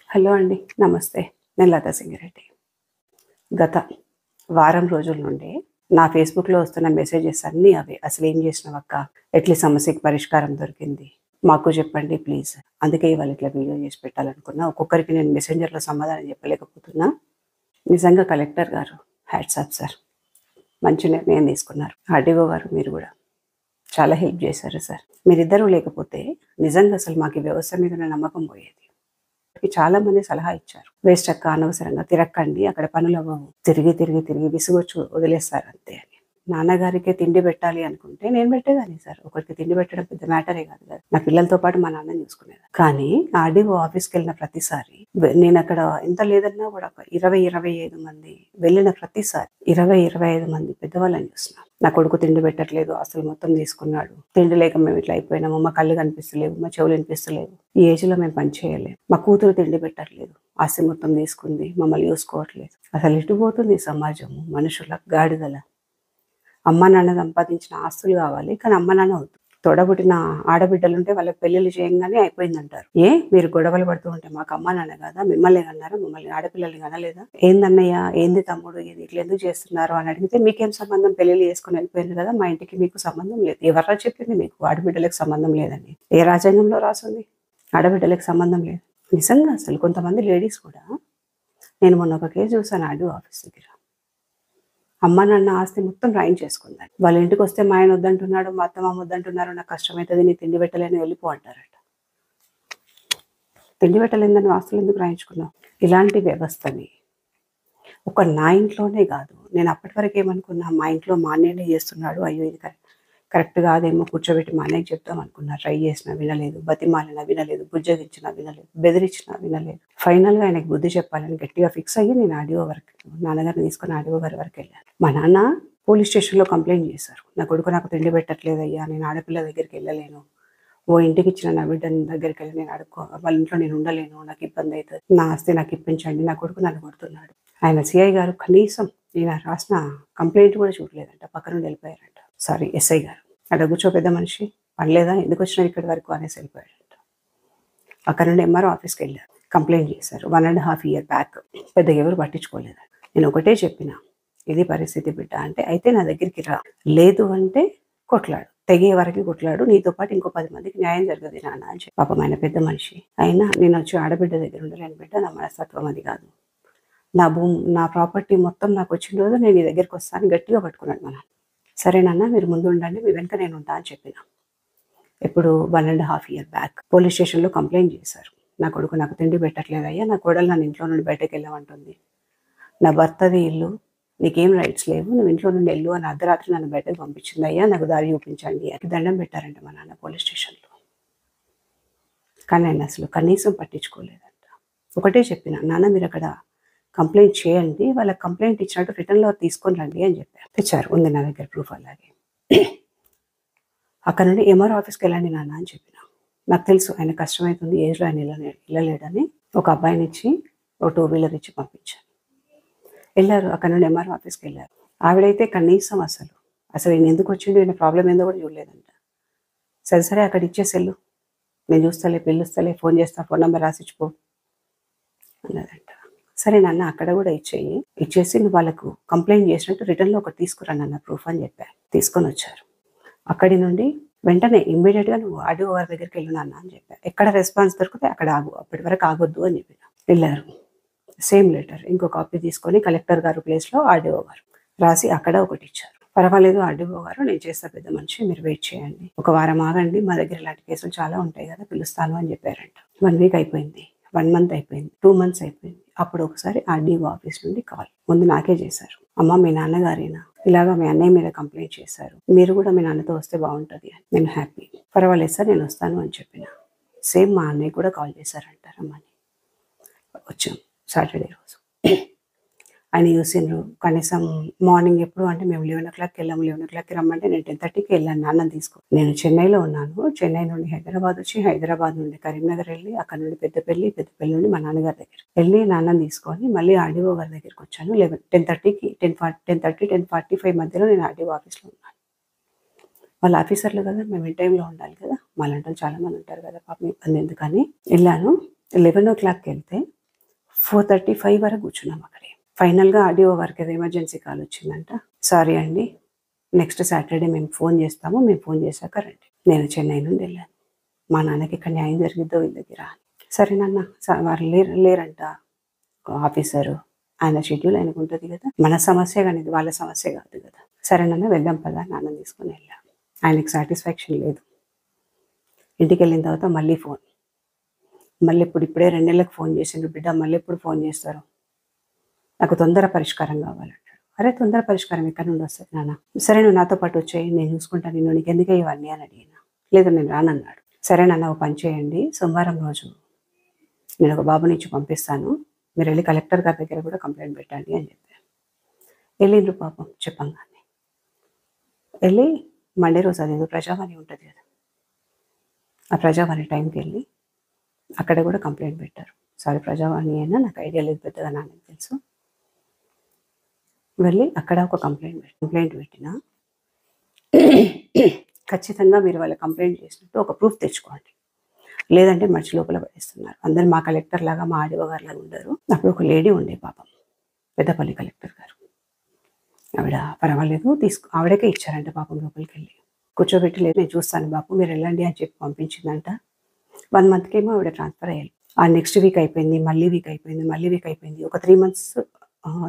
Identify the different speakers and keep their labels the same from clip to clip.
Speaker 1: Hello అండి. నమస్తే. నేను లతా సింగిరెడ్డి. గత వారం రోజుల నుండి నా ఫేస్‌బుక్‌లో వస్తున్న మెసేజెస్ అన్నీ అవే. "అసలేం చేసినావక్క? ఎట్లా సమస్యకి పరిష్కారం దొరికింది? మాకు చెప్పండి ప్లీజ్." అందుకే ఇవాళ ఇట్లా వీడియో చేసి పెట్టాలనుకున్నా. ఒక్కొక్కరికి నేను మెసెంజర్‌లో సమాధానం చెప్పలేకపోతున్నా. నిజంగా కలెక్టర్ గారు హ్యాట్స్ ఆఫ్ సార్. మంచి నిర్ణయం తీసుకున్నారు. ఆర్‌డీఓ గారు మీరు కూడా చాలా హెల్ప్ చేశారు సార్. మీరిద్దరూ లేకపోతే నిజంగా అసలు మాకు ఈ వ్యవస్థ మీద ఉన్న నమ్మకం పోయేది. చాలా మంది సలహా ఇచ్చారు. వేస్ట్ అక్క, అనవసరంగా తిరక్కండి, అక్కడ పనులు అవ్వవు, తిరిగి తిరిగి తిరిగి విసుగొచ్చి వదిలేస్తారు అంతే అని. నాన్నగారికే తిండి పెట్టాలి అనుకుంటే నేను పెట్టేదాన్ని సార్. ఒకరికి తిండి పెట్టడం పెద్ద మ్యాటరే కాదు కదా. నా పిల్లలతో పాటు మా నాన్నని చూసుకునేదాన్ని. కానీ ఆర్డీఓ ఆఫీస్కి వెళ్ళిన ప్రతిసారి నేను అక్కడ ఎంత లేదన్నా కూడా ఒక 20-25 మంది వెళ్ళిన ప్రతిసారి 20-25 మంది పెద్దవాళ్ళని చూస్తున్నాను. నా కొడుకు తిండి పెట్టట్లేదు, ఆస్తులు మొత్తం తీసుకున్నాడు, తిండి లేక మేము ఇట్లా అయిపోయినాము, మా కళ్ళు కనిపిస్తలేవు, మా చెవులు వినిపిస్తలేవు, ఈ ఏజ్లో మేము పని చేయలేము, మా కూతురు తిండి పెట్టట్లేదు, ఆస్తి మొత్తం తీసుకుంది, మమ్మల్ని చూసుకోవట్లేదు. అసలు ఎటు పోతుంది సమాజము? మనుషుల గాడిదల. అమ్మ నాన్న సంపాదించిన ఆస్తులు కావాలి, కానీ అమ్మ నాన్న వద్దు. తోడబుట్టిన ఆడబిడ్డలుంటే వాళ్ళకి పెళ్ళిళ్ళు చేయంగానే అయిపోయిందంటారు. మీరు గొడవలు పడుతూ ఉంటే మాకు అమ్మ నాన్న కదా, మిమ్మల్ని కన్నారా, మమ్మల్ని ఆడపిల్లల్ని కనలేదా? ఏందన్నయ్య, ఏంది తమ్ముడు, ఇది ఇట్లా ఎందుకు చేస్తున్నారు అని అడిగితే మీకేం సంబంధం, పెళ్ళిళ్ళు చేసుకుని వెళ్ళిపోయింది కదా, మా ఇంటికి మీకు సంబంధం లేదు. ఎవర్రా చెప్పింది మీకు ఆడబిడ్డలకు సంబంధం లేదని? ఏ రాజ్యాంగంలో రాసింది ఆడబిడ్డలకు సంబంధం లేదు? నిజంగా అసలు కొంతమంది లేడీస్ కూడా, నేను మొన్న ఒక కేసు చూసాను ఆర్డీఓ ఆఫీస్ దగ్గర. అమ్మ నాన్న ఆస్తి మొత్తం రాయించేసుకుందండి. వాళ్ళ ఇంటికి వస్తే మా ఆయన వద్దంటున్నాడు, మా అత్త మామ వద్దంటున్నారు, నాకు కష్టమవుతుంది, నీ తిండి పెట్టలేని వెళ్ళిపో అంటారట. తిండి పెట్టలేదని ఆస్తులు ఎందుకు రాయించుకున్నావు? ఇలాంటి వ్యవస్థని ఒక నా ఇంట్లోనే కాదు, నేను అప్పటి వరకు ఏమనుకున్నా, మా ఇంట్లో మా అన్నయ్యనే చేస్తున్నాడు, అయ్యో ఇది కరెక్ట్ కాదేమో, కూర్చోబెట్టి మా అన్నయ్యకి చెప్తాం అనుకున్నా. ట్రై చేసినా వినలేదు, బతిమాలినా వినలేదు, బుజ్జగించినా వినలేదు, బెదిరించినా వినలేదు. ఫైనల్గా ఆయనకు బుద్ధి చెప్పాలని గట్టిగా ఫిక్స్ అయ్యి నేను ఆర్డీఓ వరకు, నాన్నగారిని తీసుకుని ఆర్డీఓ గారి వరకు వెళ్ళాను. మా నాన్న పోలీస్ స్టేషన్లో కంప్లైంట్ చేశారు. నా కొడుకు నాకు తిండి పెట్టట్లేదయ్యా, నేను ఆడపిల్ల దగ్గరికి వెళ్ళలేను, ఓ ఇంటికి ఇచ్చిన నా బిడ్డని దగ్గరికి వెళ్ళి నేను వాళ్ళ ఇంట్లో నేను ఉండలేను, నాకు ఇబ్బంది అవుతుంది, నా ఆస్తి నాకు ఇప్పించండి, నా కొడుకు నన్ను కొడుతున్నాడు. ఆయన సిఐ గారు కనీసం నేను రాసిన కంప్లైంట్ కూడా చూడలేదంట, పక్క నుండి వెళ్ళిపోయారంట. సారీ, ఎస్ఐ గారు. అక్కడ కూర్చో పెద్ద మనిషి, పనిలేదా, ఎందుకు వచ్చినా ఇక్కడి వరకు అనేసి వెళ్ళిపోయాడంట. అక్కడ నుండి ఎంఆర్ఓ ఆఫీస్కి వెళ్ళారు, కంప్లైంట్ చేశారు. 1.5 year బ్యాక్. పెద్దగా ఎవరు పట్టించుకోలేదు. నేను ఒకటే చెప్పిన, ఇది పరిస్థితి బిడ్డ అంటే, అయితే నా దగ్గరికి రా, లేదు అంటే కొట్లాడు, తెగే వరకు కొట్లాడు, నీతో పాటు ఇంకో 10 మందికి న్యాయం జరగదు నాన్న అని చెప్పి. పాపం ఆయన పెద్ద మనిషి అయినా, నేను వచ్చి ఆడబిడ్డ దగ్గర ఉండలేను బిడ్డ, నా మనస్తత్వం అది కాదు, నా నా ప్రాపర్టీ మొత్తం నాకు వచ్చిన రోజు నేను నీ దగ్గరికి వస్తాను గట్టిగా పట్టుకున్నాడు మా నాన్న. సరేనన్నా, మీరు ముందు ఉండండి, మీ వెనక నేను ఉంటా అని చెప్పిన. ఇప్పుడు 1.5 year బ్యాక్ పోలీస్ స్టేషన్లో కంప్లైంట్ చేశారు. నా కొడుకు నాకు తిండి పెట్టట్లేదయ్యా, నా కోడలు నన్ను ఇంట్లో నుండి బయటకు వెళ్ళమంటుంది, నా భర్తది ఇల్లు, నీకేం రైట్స్ లేవు, నువ్వు ఇంట్లో నుండి వెళ్ళు అని అర్ధరాత్రి నన్ను బయటకు పంపించింది అయ్యా, నాకు దారి చూపించండి అని దండం పెట్టారంట మా నాన్న పోలీస్ స్టేషన్లో. కానీ ఆయన అసలు కనీసం పట్టించుకోలేదంట. ఒకటే చెప్పిన, నాన్న మీరు అక్కడ కంప్లైంట్ చేయండి, వాళ్ళకి కంప్లైంట్ ఇచ్చినట్టు రిటర్న్లో తీసుకొని రండి అని చెప్పారు. తెచ్చారు, ఉంది నా దగ్గర ప్రూఫ్. అలాగే అక్కడ నుండి ఎంఆర్ఓ ఆఫీస్కి వెళ్ళండి నాన్న అని చెప్పిన. నాకు తెలుసు ఆయన కష్టమవుతుంది, ఏజ్లో ఆయన వెళ్ళలేడని ఒక అబ్బాయిని ఇచ్చి, ఒక 2-wheeler ఇచ్చి పంపించాను. వెళ్ళారు, అక్కడ నుండి ఎంఆర్ఓ ఆఫీస్కి వెళ్ళారు. ఆవిడైతే కనీసం అసలు ఈయన ఎందుకు వచ్చిండు, ఈయన ప్రాబ్లం ఏందో కూడా చూడలేదంట. సరే అక్కడ ఇచ్చేసెళ్ళు, నేను చూస్తలే, పిలుస్తలే, ఫోన్ చేస్తా, ఫోన్ నెంబర్ రాసిచ్చిపో అన్నదంట. సరే నాన్న, అక్కడ కూడా ఇచ్చేసి నువ్వు వాళ్ళకు కంప్లైంట్ చేసినట్టు రిటర్న్లో ఒకటి తీసుకురా నాన్న ప్రూఫ్ అని చెప్పాను. తీసుకొని వచ్చారు. అక్కడి నుండి వెంటనే ఇమ్మీడియట్గా నువ్వు ఆర్డీఓ గారి దగ్గరికి వెళ్ళు నాన్న అని చెప్పాను. ఎక్కడ రెస్పాన్స్ దొరికితే అక్కడ ఆగు, అప్పటి వరకు ఆగొద్దు అని చెప్పిన. వెళ్ళారు. సేమ్ లెటర్ ఇంకో కాపీ తీసుకొని కలెక్టర్ గారు ప్లేస్లో ఆర్డీఓ గారు రాసి అక్కడ ఒకటి ఇచ్చారు. పర్వాలేదు ఆర్డీఓ గారు, నేను చేస్తా పెద్ద మనిషి, మీరు వెయిట్ చేయండి, ఒక వారం ఆగండి, మా దగ్గర ఇలాంటి కేసులు చాలా ఉంటాయి కదా, పిలుస్తాను అని చెప్పారంట. 1 week అయిపోయింది, 1 month అయిపోయింది, 2 months అయిపోయింది. అప్పుడు ఒకసారి ఆర్డీఓ ఆఫీస్ నుండి కాల్. ముందు నాకే చేశారు. అమ్మ, మీ నాన్నగారేనా, ఇలాగా మీ అన్నయ్య మీద కంప్లైంట్ చేశారు, మీరు కూడా మీ నాన్నతో వస్తే బాగుంటుంది అని. నేను హ్యాపీ, పర్వాలేదు సార్, నేను వస్తాను అని చెప్పిన. సేమ్ మా అన్నయ్య కూడా కాల్ చేశారంట రమ్మని. వచ్చాం సాటర్డే రోజు. ఆయన చూసిండ్రు. కనీసం మార్నింగ్ ఎప్పుడు అంటే మేము 11 o'clockకి వెళ్ళాము, 11 o'clockకి రమ్మంటే నేను 10:30కి వెళ్ళాను నాన్నని తీసుకో. నేను చెన్నైలో ఉన్నాను. చెన్నై నుండి హైదరాబాద్ వచ్చి, హైదరాబాద్ నుండి కరీంనగర్ వెళ్ళి, అక్కడ నుండి పెద్దపల్లి నుండి మా నాన్నగారి దగ్గర వెళ్ళి నాన్నని తీసుకొని మళ్ళీ ఆర్డీఓ గారి దగ్గరికి వచ్చాను. 10:30కి 10:45 మధ్యలో నేను ఆర్డీఓ ఆఫీస్లో ఉన్నాను. వాళ్ళ ఆఫీసర్లు కదా, మేము ఈ టైంలో ఉండాలి కదా, మాలాంటి చాలా మంది ఉంటారు కదా, పాపం ఇబ్బంది ఎందుకని వెళ్ళాను. 11 o'clockకి వెళ్తే 4:35 వరకు కూర్చున్నాం అక్కడే. ఫైనల్‌గా ఆర్డీఓ గారికి ఏదో ఎమర్జెన్సీ కాల్ వచ్చిందంట. సారీ అండి, నెక్స్ట్ సాటర్డే మేము ఫోన్ చేస్తాము, మేము ఫోన్ చేశాక రండి. నేను చెన్నై నుండి వెళ్ళాను. మా నాన్నకి ఇక్కడ న్యాయం జరిగిద్దో వీళ్ళకి రా. సరేనన్న, వారు లేరంట ఆఫీసరు. ఆయన షెడ్యూల్ ఆయనకు ఉంటుంది కదా, మన సమస్య కానీ ఇది వాళ్ళ సమస్య కాదు కదా. సరేనన్న వెళ్దాం పదా, నాన్నని తీసుకుని వెళ్ళాం. ఆయనకి సాటిస్ఫాక్షన్ లేదు. ఇంటికి వెళ్ళిన తర్వాత మళ్ళీ ఫోన్, మళ్ళీ ఇప్పుడే 2 నెలలకు ఫోన్ చేసిండు. బిడ్డ మళ్ళీ ఎప్పుడు ఫోన్ చేస్తారు, నాకు తొందర పరిష్కారం కావాలంటాడు. అరే తొందర పరిష్కారం ఎక్కడి నుండి వస్తుంది నాన్న? సరే నువ్వు నాతో పాటు వచ్చేయి, నేను చూసుకుంటాను, నీకు ఎందుకే ఇవన్నీ అని అడిగిన. లేదు నేను రానన్నాడు. సరే నాన్న ఒక పని చేయండి, సోమవారం రోజు నేను ఒక బాబునిచ్చి పంపిస్తాను, మీరు వెళ్ళి కలెక్టర్ గారి దగ్గర కూడా కంప్లైంట్ పెట్టండి అని చెప్పాను. వెళ్ళిండ్రు పాపం చెప్పంగానే. వెళ్ళి మండే రోజు అదేదో ప్రజావాణి ఉంటుంది కదా, ఆ ప్రజావాణి టైంకి వెళ్ళి అక్కడ కూడా కంప్లైంట్ పెట్టారు. సారీ ప్రజావాణి అయినా నాకు ఐడియా లేదు పెద్దగా, నాకు తెలుసు. వెళ్ళి అక్కడ ఒక కంప్లైంట్ పెట్టిన ఖచ్చితంగా మీరు వాళ్ళ కంప్లైంట్ చేసినట్టు ఒక ప్రూఫ్ తెచ్చుకోండి, లేదంటే మర్చి లోపల పడేస్తున్నారు. అందరు మా కలెక్టర్ లాగా మా ఆర్డీఓ గారు లాగా ఉండరు. అప్పుడు ఒక లేడీ ఉండే పాపం, పెద్దపల్లి కలెక్టర్ గారు. ఆవిడ పర్వాలేదు ఆవిడకే ఇచ్చారంట పాపం. లోపలికి వెళ్ళి కూర్చోబెట్టి, లేదు నేను చూస్తాను బాబు మీరు వెళ్ళండి అని చెప్పి పంపించిందంట. 1 మంత్కేమో ఆవిడ ట్రాన్స్ఫర్ అయ్యారు. ఆ నెక్స్ట్ వీక్ అయిపోయింది, మళ్ళీ వీక్ అయిపోయింది. ఒక 3 మంత్స్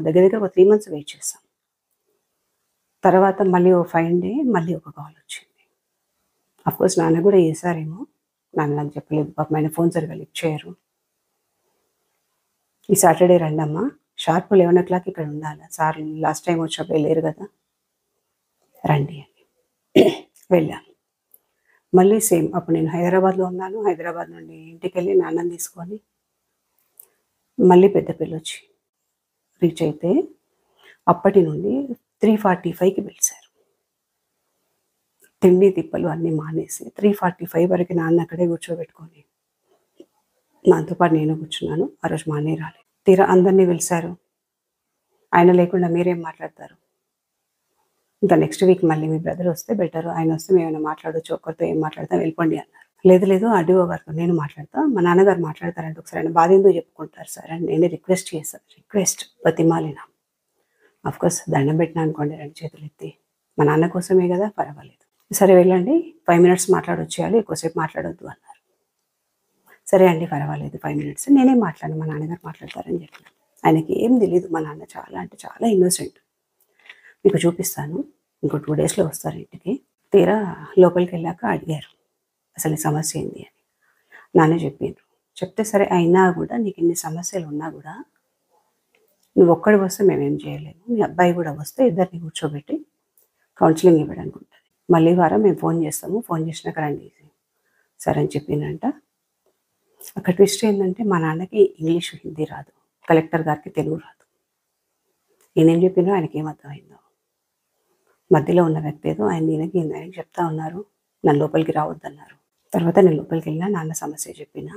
Speaker 1: దగ్గర ఒక 3 మంత్స్ వెయిట్ చేస్తాం. తర్వాత మళ్ళీ ఓ 5 డే మళ్ళీ ఒక కాల్ వచ్చింది. అఫ్కోర్స్ నాన్న కూడా చేశారేమో, నాన్న నాకు చెప్పలేదు పాపం. ఆయన ఫోన్ సరిగా లిఫ్ట్ చేయరు. ఈ సాటర్డే రండమ్మా, షార్ప్ 11 o'clock ఇక్కడ ఉండాలి, సార్ లాస్ట్ టైం వచ్చినప్పుడు లేరు కదా, రండి అని వెళ్ళాను. మళ్ళీ సేమ్, అప్పుడు నేను హైదరాబాద్లో ఉన్నాను. హైదరాబాద్ నుండి ఇంటికి వెళ్ళి నాన్నని తీసుకొని మళ్ళీ పెద్దపల్లి వచ్చి రీచ్ అయితే అప్పటి నుండి 3:45కి పిలిచారు. తిండి తిప్పలు అన్నీ మానేసి 3:45 వరకు నాన్న అక్కడే కూర్చోబెట్టుకొని నాతో పాటు నేను కూర్చున్నాను. ఆ రోజు మా అన్నయ్య రాలేదు. తీరా అందరినీ పిలిచారు. ఆయన లేకుండా మీరేం మాట్లాడతారు, ఇంకా నెక్స్ట్ వీక్ మళ్ళీ మీ బ్రదర్ వస్తే బెటర్, ఆయన వస్తే మేమైనా మాట్లాడవచ్చు, ఒక్కరితో ఏం మాట్లాడతాం వెళ్ళిపోండి అన్నారు. లేదు ఆర్డీఓ గారితో నేను మాట్లాడతా, మా నాన్నగారు మాట్లాడతారంటే ఒకసారి ఆయన బాధ ఎందుకు చెప్పుకుంటారు సార్ అని నేనే రిక్వెస్ట్ చేశాను. బతిమాలిన. అఫ్కోర్స్ దండం పెట్టినా అనుకోండి 2 చేతులు ఎత్తి, మా నాన్న కోసమే కదా, పర్వాలేదు సరే వెళ్ళండి, 5 minutes మాట్లాడొచ్చేయాలి, ఎక్కువసేపు మాట్లాడొద్దు అన్నారు. సరే అండి పర్వాలేదు 5 minutes, నేనేం మాట్లాడను, మా నాన్నగారు మాట్లాడతారని చెప్పిన. ఆయనకి ఏం తెలియదు, మా నాన్న చాలా అంటే చాలా ఇన్నోసెంట్. మీకు చూపిస్తాను, ఇంకో 2 daysలో వస్తారు ఇంటికి. తీరా లోపలికి వెళ్ళాక అడిగారు అసలు ఈ సమస్య ఏంది అని. నాన్న చెప్పిండ్రు. చెప్తే సరే అయినా కూడా నీకు ఇన్ని సమస్యలు ఉన్నా కూడా నువ్వు ఒక్కడి వస్తే మేమేం చేయలేము, మీ అబ్బాయి కూడా వస్తే ఇద్దరిని కూర్చోబెట్టి కౌన్సిలింగ్ ఇవ్వడానికి ఉంటుంది, మళ్ళీ వారం మేము ఫోన్ చేస్తాము, ఫోన్ చేసినాక రండి సరే అని చెప్పిందంట. అక్కడ ట్విస్ట్ ఏంటంటే మా నాన్నకి ఇంగ్లీష్ హిందీ రాదు, కలెక్టర్ గారికి తెలుగు రాదు. నేనేం చెప్పినా ఆయనకి ఏం అర్థమైందో. మధ్యలో ఉన్న వ్యక్తి ఏదో ఆయనకి చెప్తా ఉన్నారు, నన్ను లోపలికి రావద్దన్నారు. తర్వాత నేను లోపలికి వెళ్ళినా, నాన్న సమస్య చెప్పిన,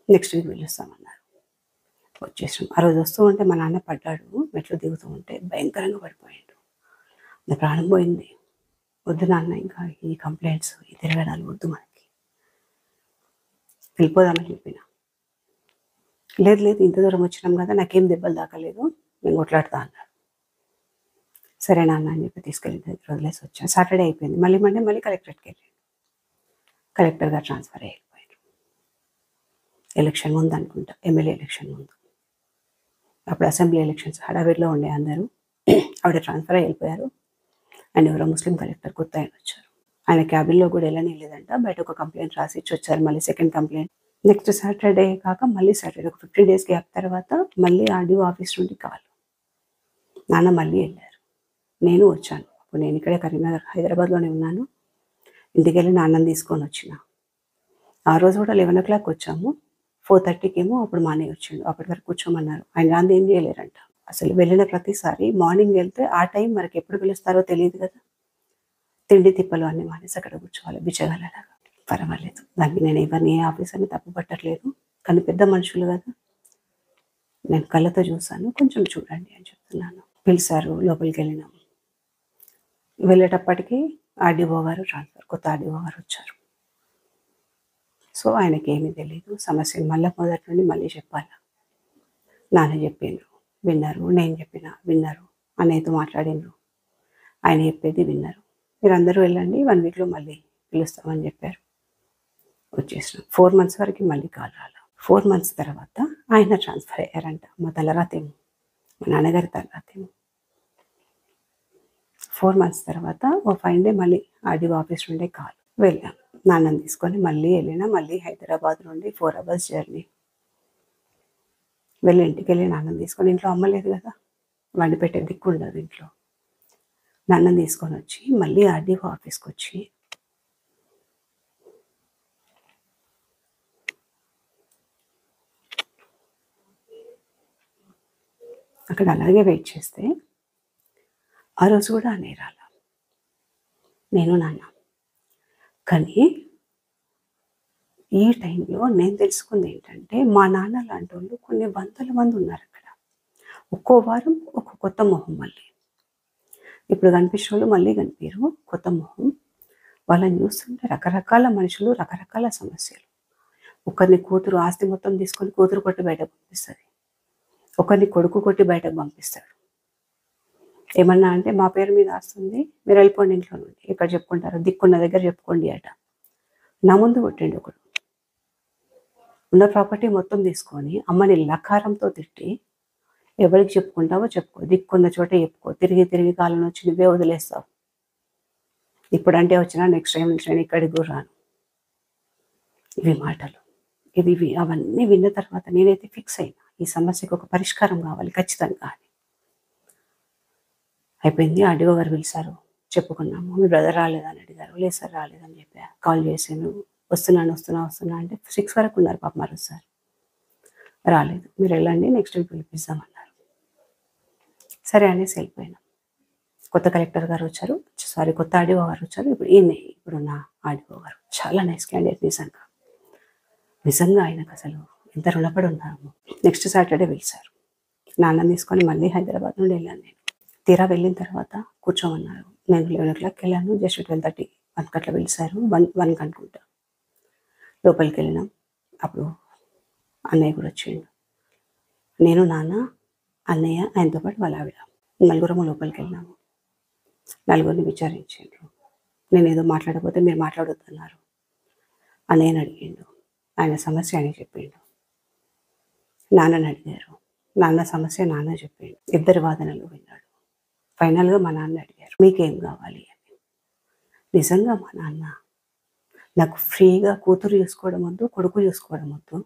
Speaker 1: నెక్స్ట్ వీక్ పిలుస్తామన్నారు. వచ్చేసాం. ఆ రోజు వస్తూ ఉంటే మా నాన్న పడ్డాడు, మెట్లు దిగుతూ ఉంటే భయంకరంగా పడిపోయాడు. నా ప్రాణం పోయింది. వద్దు నాన్న, ఇంకా ఈ కంప్లైంట్స్ ఈ తిరగడాలు వద్దు, మనకి వెళ్ళిపోదామని చెప్పిన. లేదు ఇంత దూరం వచ్చినాం కదా, నాకేం దెబ్బలు దాకలేదు, నేను కొట్లాడుతా అన్నారు. సరే నాన్న అని చెప్పి తీసుకెళ్ళి వదిలేసి వచ్చాను. సాటర్డే అయిపోయింది, మళ్ళీ మండే మళ్ళీ కలెక్టరేట్కి వెళ్ళాను. కలెక్టర్ గారు ట్రాన్స్ఫర్ అయిపోయారు. ఎలక్షన్ ముందు అనుకుంటా, ఎమ్మెల్యే ఎలక్షన్ ముందు. అప్పుడు అసెంబ్లీ ఎలక్షన్స్ హడావిడిలో ఉండే అందరూ. ఆవిడ ట్రాన్స్ఫర్ అయిపోయారు. అండ్ ఎవరో ముస్లిం కలెక్టర్ కొత్త ఆయన వచ్చారు. ఆయన క్యాబిన్లో కూడా వెళ్ళని లేదంట, బయట ఒక కంప్లైంట్ రాసి ఇచ్చి వచ్చారు. మళ్ళీ సెకండ్ కంప్లైంట్ నెక్స్ట్ సాటర్డే కాక మళ్ళీ సాటర్డే, ఒక 15 days గ్యాప్ తర్వాత మళ్ళీ ఆర్డీఓ ఆఫీస్ నుండి కావాలి. నాన్న మళ్ళీ వెళ్ళారు, నేను వచ్చాను. అప్పుడు నేను ఇక్కడే కరీంనగర్ హైదరాబాద్లోనే ఉన్నాను. ఇంటికి వెళ్ళి నాన్నని తీసుకొని వచ్చిన. ఆ రోజు కూడా 11 o'clock వచ్చాము. 4:30కి ఏమో అప్పుడు మా అన్నయ్య వచ్చిండు. అప్పటి వరకు కూర్చోమన్నారు. ఆయన రాంది ఏం చేయలేరంట. అసలు వెళ్ళిన ప్రతిసారి మార్నింగ్ వెళ్తే ఆ టైం మనకి ఎప్పుడు పిలుస్తారో తెలియదు కదా, తిండి తిప్పలు అన్నీ మానేసి అక్కడ కూర్చోవాలి బిచ్చగాళ్ళలాగా. పర్వాలేదు, దానికి నేను ఎవరిని ఏ ఆఫీసర్ని తప్పు పట్టట్లేదు, కానీ పెద్ద మనుషులు కదా, నేను కళ్ళతో చూశాను, కొంచెం చూడండి అని చెప్తున్నాను. పిలిచారు, లోపలికి వెళ్ళినాం. వెళ్ళేటప్పటికి ఆర్డీఓ గారు ట్రాన్స్ఫర్, కొత్త ఆర్డీఓ గారు వచ్చారు. సో ఆయనకి ఏమీ తెలియదు, సమస్యను మళ్ళీ మొదటి నుండి మళ్ళీ చెప్పాలి. నాన్న చెప్పిండ్రు విన్నారు, నేను చెప్పిన విన్నారు, అన్నయ్యతో మాట్లాడిండ్రు, ఆయన చెప్పేది విన్నారు. మీరందరూ వెళ్ళండి, 1 వీక్లో మళ్ళీ పిలుస్తామని చెప్పారు. వచ్చేసినాం. 4 మంత్స్ వరకు మళ్ళీ కాల్ రాల. 4 మంత్స్ తర్వాత ఆయన ట్రాన్స్ఫర్ అయ్యారంట. మా తలరాతేమో, మా నాన్నగారి తలరాతేమో. 4 మంత్స్ తర్వాత ఓ ఫైన్ డే మళ్ళీ ఆర్డీఓ ఆఫీస్ నుండే కాల్. వెళ్ళాం. నాన్నని తీసుకొని మళ్ళీ వెళ్ళినా. మళ్ళీ హైదరాబాద్ నుండి 4 అవర్స్ జర్నీ. వెళ్ళి ఇంటికి వెళ్ళి నాన్నని తీసుకొని, ఇంట్లో అమ్మ లేదు కదా, వండి పెట్టే దిక్కు ఉండదు ఇంట్లో. నాన్నని తీసుకొని వచ్చి మళ్ళీ ఆర్డీఓ ఆఫీస్కి వచ్చి అక్కడ అలాగే వెయిట్ చేస్తే ఆ రోజు కూడా అన్నయ్య రాల, నేను నాన్న. కానీ ఈ టైంలో నేను తెలుసుకుంది ఏంటంటే, మా నాన్న లాంటి వాళ్ళు కొన్ని వందల మంది ఉన్నారు అక్కడ. ఒక్కో వారం ఒక కొత్త మొహం. మళ్ళీ ఇప్పుడు కనిపించిన వాళ్ళు మళ్ళీ కనిపించరు, కొత్త మొహం. వాళ్ళని చూస్తుంటే రకరకాల మనుషులు, రకరకాల సమస్యలు. ఒకరిని కూతురు ఆస్తి మొత్తం తీసుకొని కూతురు కొట్టి బయటకు పంపిస్తుంది, ఒకరిని కొడుకు కొట్టి బయటకు పంపిస్తాడు. ఏమన్నా అంటే మా పేరు మీద ఆస్తుంది, మీరు వెళ్ళిపోండి ఇంట్లో నుండి, ఎక్కడ చెప్పుకుంటారు, దిక్కున్న దగ్గర చెప్పుకోండి అట. నా ముందు కొట్టిండు ఒకడు. ఉన్న ప్రాపర్టీ మొత్తం తీసుకొని అమ్మని లకారంతో తిట్టి, ఎవరికి చెప్పుకుంటావో చెప్పుకో, దిక్కున్న చోట చెప్పుకో, తిరిగి తిరిగి కాలం వచ్చి నువ్వే వదిలేస్తావు, ఇప్పుడంటే వచ్చినా నెక్స్ట్ టైం నుంచి నేను ఇక్కడికి కూడా రాను. ఇవి మాటలు. అవన్నీ విన్న తర్వాత నేనైతే ఫిక్స్ అయినా, ఈ సమస్యకు ఒక పరిష్కారం కావాలి ఖచ్చితంగా అని. అయిపోయింది. ఆర్డీఓ గారు పిలిచారు, చెప్పుకున్నాము. మీ బ్రదర్ రాలేదని అడిగారు. లేదు సార్ రాలేదని చెప్పా. కాల్ చేశాను, వస్తున్నా అంటే 6 వరకు ఉన్నారు పాప. మరి సార్ రాలేదు, మీరు వెళ్ళండి, నెక్స్ట్ వీక్ పిలిపిస్తామన్నారు. సరే అనేసి వెళ్ళిపోయినాం. కొత్త కలెక్టర్ గారు వచ్చారు, కొత్త ఆర్డీఓ గారు వచ్చారు. ఇప్పుడున్న ఆర్డీఓ గారు చాలా నైస్ క్యాండిడేట్. నిజంగా ఆయనకు అసలు ఎంత రుణపడి ఉన్నాము. నెక్స్ట్ సాటర్డే పిలిచారు. నాన్నని తీసుకొని మళ్ళీ హైదరాబాద్ నుండి వెళ్ళాను నేను. తీరా వెళ్ళిన తర్వాత కూర్చోమన్నారు. నేను 11 o'clock వెళ్ళాను, జస్ట్ 12:30 అట్లా పిలిచారు. 1 అనుకుంటా. లోపలికి వెళ్ళినాం. అప్పుడు అన్నయ్య కూడా వచ్చిండు. నేను, నాన్న, అన్నయ్య, ఆయనతో పాటు వాళ్ళ ఆవిడ, నలుగురము లోపలికి వెళ్ళినాము. నలుగురిని విచారించారు. నేను ఏదో మాట్లాడకపోతే మీరు మాట్లాడొద్దన్నారు. అన్నయ్యని అడిగిండు, ఆయన సమస్య అని చెప్పిండు. నాన్నని అడిగారు, నాన్న సమస్య నాన్న చెప్పిండు. ఇద్దరి వాదనలు విన్నాడు. ఫైనల్గా మా నాన్న అడిగారు, మీకేం కావాలి అని. నిజంగా మా నాన్న నాకు ఫ్రీగా కూతురు చూసుకోవడం వద్దు, కొడుకు చూసుకోవడం వద్దు,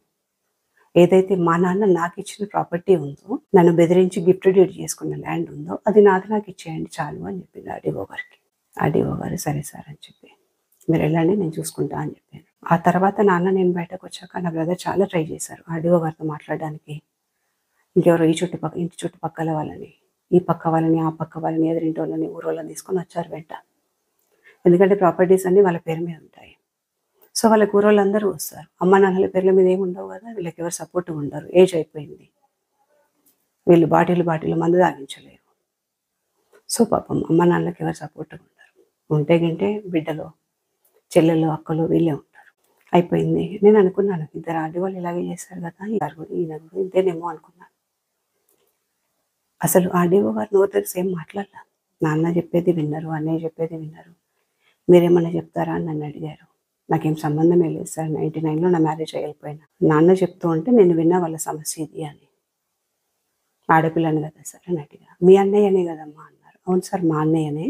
Speaker 1: ఏదైతే మా నాన్న నాకు ఇచ్చిన ప్రాపర్టీ ఉందో, నన్ను బెదిరించి గిఫ్ట్ డీడ్ చేసుకున్న ల్యాండ్ ఉందో, అది నాకు ఇచ్చేయండి చాలు అని చెప్పింది ఆర్డీఓ గారికి. ఆర్డీఓ గారు సరే సార్ అని చెప్పి, మీరు వెళ్ళండి నేను చూసుకుంటా అని చెప్పాను. ఆ తర్వాత నాన్న నేను బయటకు వచ్చాక నా బ్రదర్ చాలా ట్రై చేశారు ఆర్డీఓ గారితో మాట్లాడడానికి. ఇంకెవరో ఇంటి చుట్టుపక్కల వాళ్ళని, ఈ పక్క వాళ్ళని, ఆ పక్క వాళ్ళని, ఎదురింటి వాళ్ళని, ఊరోళ్ళని తీసుకొని వచ్చారు వెంట. ఎందుకంటే ప్రాపర్టీస్ అన్నీ వాళ్ళ పేరు మీద ఉంటాయి. సో వాళ్ళ ఊరోళ్ళందరూ వస్తారు. అమ్మ నాన్నల పేర్ల మీద ఏమి ఉండవు కదా, వీళ్ళకి ఎవరు సపోర్ట్ ఉండరు, ఏజ్ అయిపోయింది, వీళ్ళు బాటిల్ మందు తాగించలేరు. సో పాపం అమ్మ నాన్నలకి ఎవరు సపోర్ట్ ఉండరు. ఉంటే గింటే బిడ్డలో, చెల్లెలు, అక్కలు వీళ్ళే ఉంటారు. అయిపోయింది. నేను అనుకున్నాను, ఇద్దరు ఆడవాళ్ళు ఇలాగే చేస్తారు కదా, ఈయన కూడా ఇంతేనేమో అనుకున్నాను. అసలు ఆర్డీఓ గారు నోరు తెరిచి ఏం మాట్లాడలా. నాన్న చెప్పేది విన్నారు, అన్నయ్య చెప్పేది విన్నారు. మీరేమన్నా చెప్తారా అని నన్ను అడిగారు. నాకేం సంబంధమే లేదు సార్, 99లో నా మ్యారేజ్ అయిపోయినా. నాన్న చెప్తూ ఉంటే నేను విన్నా వాళ్ళ సమస్య ఇది అని. ఆడపిల్లని కదా సార్ అని అడిగా. మీ అన్నయ్యనే కదమ్మా అన్నారు. అవును సార్ మా అన్నయ్యనే,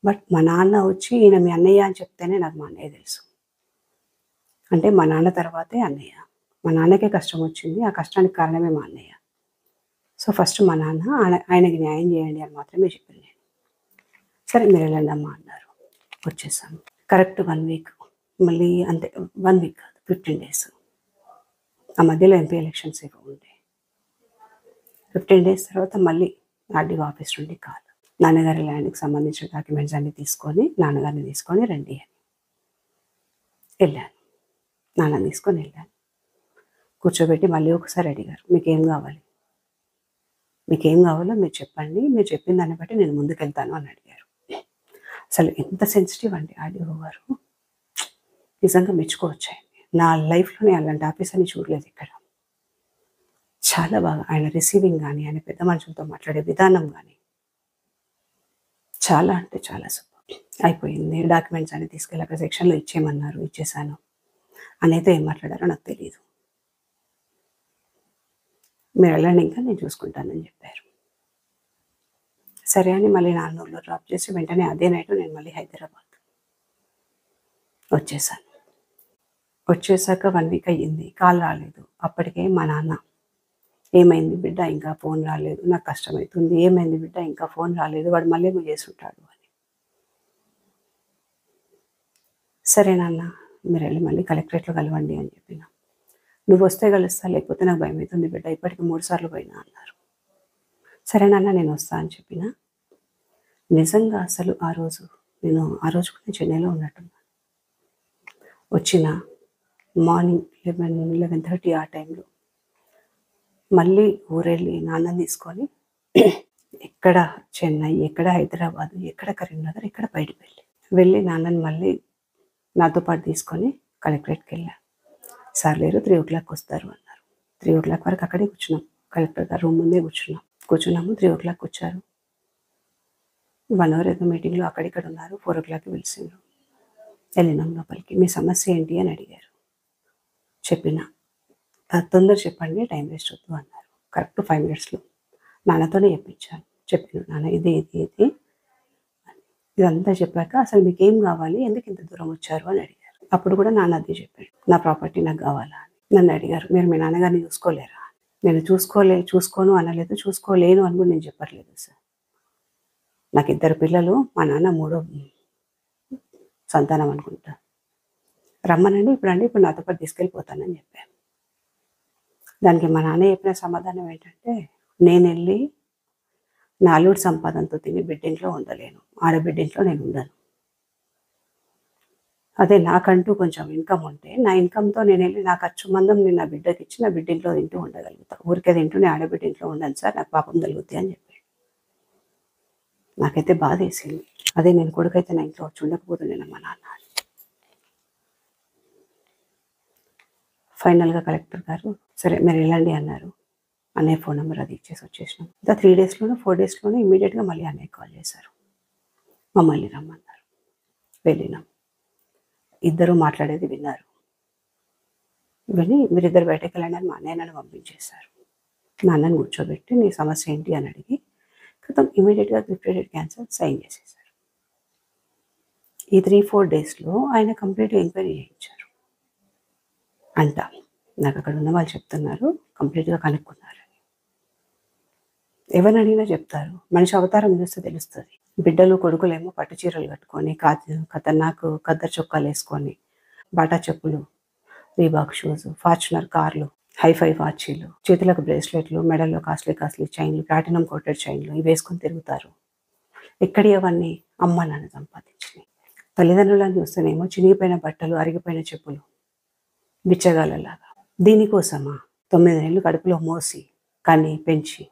Speaker 1: బట్ మా నాన్న వచ్చి ఈయన మీ అన్నయ్య అని చెప్తేనే నాకు మా అన్నయ్య తెలుసు. అంటే మా నాన్న తర్వాతే అన్నయ్య. మా నాన్నకే కష్టం వచ్చింది, ఆ కష్టానికి కారణమే మా అన్నయ్య. సో ఫస్ట్ మా నాన్న, ఆయనకి న్యాయం చేయండి అని మాత్రమే చెప్పాను నేను. సరే మీరు వెళ్ళండి అమ్మా అన్నారు. వచ్చేసాము. Correct 1 week. మళ్ళీ అంతే, 1 week కాదు, 15 days. ఆ మధ్యలో ఎంపీ ఎలక్షన్స్ ఏవో ఉండే. 15 days తర్వాత మళ్ళీ ఆర్డీఓ ఆఫీస్ నుండి కాల్. నాన్నగారి ల్యాండ్కి సంబంధించిన డాక్యుమెంట్స్ అన్నీ తీసుకొని, నాన్నగారిని తీసుకొని రండి అని వెళ్ళాను. నాన్నని తీసుకొని వెళ్ళాను. కూర్చోబెట్టి మళ్ళీ ఒకసారి అడిగారు, మీకేం కావాలి, మీకేం కావాలో మీరు చెప్పండి, మీరు చెప్పిన దాన్ని బట్టి నేను ముందుకెళ్తాను అని అడిగారు. అసలు ఎంత సెన్సిటివ్ అండి ఆర్డీఓ గారు, నిజంగా మెచ్చుకోవచ్చాయండి. నా లైఫ్లోనే అలాంటి ఆఫీసర్ని చూడలేదు ఇక్కడ. చాలా బాగా ఆయన రిసీవింగ్ కానీ, ఆయన పెద్ద మనుషులతో మాట్లాడే విధానం కానీ చాలా అంటే చాలా సూపర్. అయిపోయింది. డాక్యుమెంట్స్ అన్ని తీసుకెళ్ళి అక్కడ సెక్షన్‌లో ఇచ్చేయమన్నారు. ఇచ్చేసాను. అన్నయ్యతో ఏం మాట్లాడారో నాకు తెలీదు. మీరెళ్ళండి ఇంకా నేను చూసుకుంటానని చెప్పారు. సరే అని మళ్ళీ నాన్నూరులో డ్రాప్ చేసి వెంటనే అదే నైట్ నేను మళ్ళీ హైదరాబాద్ వచ్చేసాను. వచ్చేసాక 1 వీక్ అయ్యింది. కాల్ రాలేదు. అప్పటికే మా నాన్న ఏమైంది బిడ్డ ఇంకా ఫోన్ రాలేదు. నాకు కష్టమవుతుంది. ఏమైంది బిడ్డ ఇంకా ఫోన్ రాలేదు. వాడు మళ్ళీ ఏమో చేసుంటాడు అని. సరే నాన్న మీరెళ్ళి మళ్ళీ కలెక్టరేట్‌లో కలవండి అని చెప్పిన. నువ్వొస్తే కలుస్తా లేకపోతే నాకు భయమవుతుంది బిడ్డ. ఇప్పటికి 3 సార్లు పోయినా అన్నారు. సరే నాన్న నేనొస్తా అని చెప్పిన. నిజంగా అసలు ఆ రోజు కూడా చెన్నైలో ఉన్నట్టున్నాను. వచ్చిన మార్నింగ్ 11:30 ఆ టైంలో మళ్ళీ ఊరెళ్ళి నాన్నని తీసుకొని ఎక్కడ చెన్నై, ఎక్కడ హైదరాబాదు, ఎక్కడ కరీంనగర్, ఎక్కడ బయటపల్లి వెళ్ళి నాన్నని మళ్ళీ నాతో పాటు తీసుకొని కలెక్టరేట్‌కి వెళ్ళా. సార్ లేరు 3:00 వస్తారు అన్నారు. 3:00 వరకు అక్కడే కూర్చున్నాం. కలెక్టర్ గారి రూమ్ ముందే కూర్చున్నాము. 3:00 వచ్చారు. 1 అవర్ ఏదో మీటింగ్‌లో అక్కడిక్కడ ఉన్నారు. 4:00కి పిలిచిండ్రు. వెళ్ళినాం లోపలికి. మీ సమస్య ఏంటి అని అడిగారు. చెప్పిన. తొందర చెప్పండి టైం వేస్ట్ వద్దు అన్నారు. కరెక్ట్ 5 మినిట్స్‌లో నాన్నతోనే చెప్పించాను. చెప్పాను నాన్న ఇది ఇదంతా చెప్పాక అసలు మీకేం కావాలి, ఎందుకు ఇంత దూరం వచ్చారు అని అడిగారు. అప్పుడు కూడా నాన్న అదే చెప్పాడు. నా ప్రాపర్టీ నాకు కావాలా అని. నన్ను అడిగారు మీరు మీ నాన్నగారిని చూసుకోలేరా? నేను చూసుకోను అనలేదు, చూసుకోలేను అని కూడా నేను చెప్పట్లేదు సార్. నాకు 2 పిల్లలు, మా నాన్న 3వ సంతానం అనుకుంటా. రమ్మనండి ఇప్పుడు నాతో పాటు తీసుకెళ్ళిపోతానని చెప్పాను. దానికి మా నాన్న చెప్పిన సమాధానం ఏంటంటే నేనెళ్ళి నా అల్లుడి సంపాదనతో తిని బిడ్డింట్లో ఉండలేను. ఆడబిడ్డింట్లో నేను ఉండను. అదే నాకంటూ కొంచెం ఇన్కమ్ ఉంటే నా ఇన్కమ్‌తో నేనెళ్ళి నా ఖర్చు మందం నేను నా బిడ్డకిచ్చి నా బిడ్డింట్లో తింటూ ఉండగలుగుతా. ఊరికే తింటూ నేను ఆడబిడ్డింట్లో ఉండను సార్. నాకు పాపం తగులుద్ది అని చెప్పాడు. నాకైతే బాధేసింది. అదే నేను కొడుకైతే నా ఇంట్లో వచ్చి ఉండకపోతుండేనా మా నాన్న అని. ఫైనల్‌గా కలెక్టర్ గారు సరే మీరు వెళ్ళండి అన్నారు. అన్నయ్య ఫోన్ నెంబర్ అది ఇచ్చేసి వచ్చేసినాం. ఇంకా 3 డేస్‌లోనో 4 డేస్‌లోనో ఇమ్మీడియట్‌గా మళ్ళీ అన్నయ్య కాల్ చేశారు. మమ్మల్ని రమ్మన్నారు. వెళ్ళినాం. ఇద్దరు మాట్లాడేది విన్నారు. విని మీరిద్దరు బయటకెళ్ళండి అని మా అన్నయ్య నన్ను పంపించేశారు. నాన్నని కూర్చోబెట్టి నీ సమస్య ఏంటి అని అడిగి క్రితం ఇమ్మీడియట్‌గా రిట్రేటెడ్ క్యాన్సర్ సైన్ చేసేశారు. ఈ 3-4 డేస్‌లో ఆయన కంప్లీట్‌గా ఎంక్వైరీ చేయించారు. అంట నాకు అక్కడ ఉన్న వాళ్ళు చెప్తున్నారు కంప్లీట్‌గా కనుక్కున్నారని. ఎవరిని అడిగినా చెప్తారు. మనిషి అవతారం చూస్తే తెలుస్తుంది. బిడ్డలు కొడుకులేమో పట్టు చీరలు కట్టుకొని ఖతర్నాక్ ఖద్దరు చొక్కాలేసుకొని బాటా చెప్పులు, రీబాక్ షూస్, ఫార్చునర్ కార్లు, హైఫై వాచీలు, చేతులకు బ్రేస్లెట్లు, మెడల్లో కాస్ట్లీ చైన్లు, ప్లాటినం కోటెడ్ చైన్లు ఇవి వేసుకొని తిరుగుతారు. ఎక్కడి అవన్నీ అమ్మ నాన్న సంపాదించినాయి. తల్లిదండ్రులను చూస్తేనేమో చినిగిపోయిన బట్టలు, అరిగిపోయిన చెప్పులు, బిచ్చగాళ్ళలాగా. దీనికోసమా 9 నెలలు కడుపులో మోసి కని పెంచి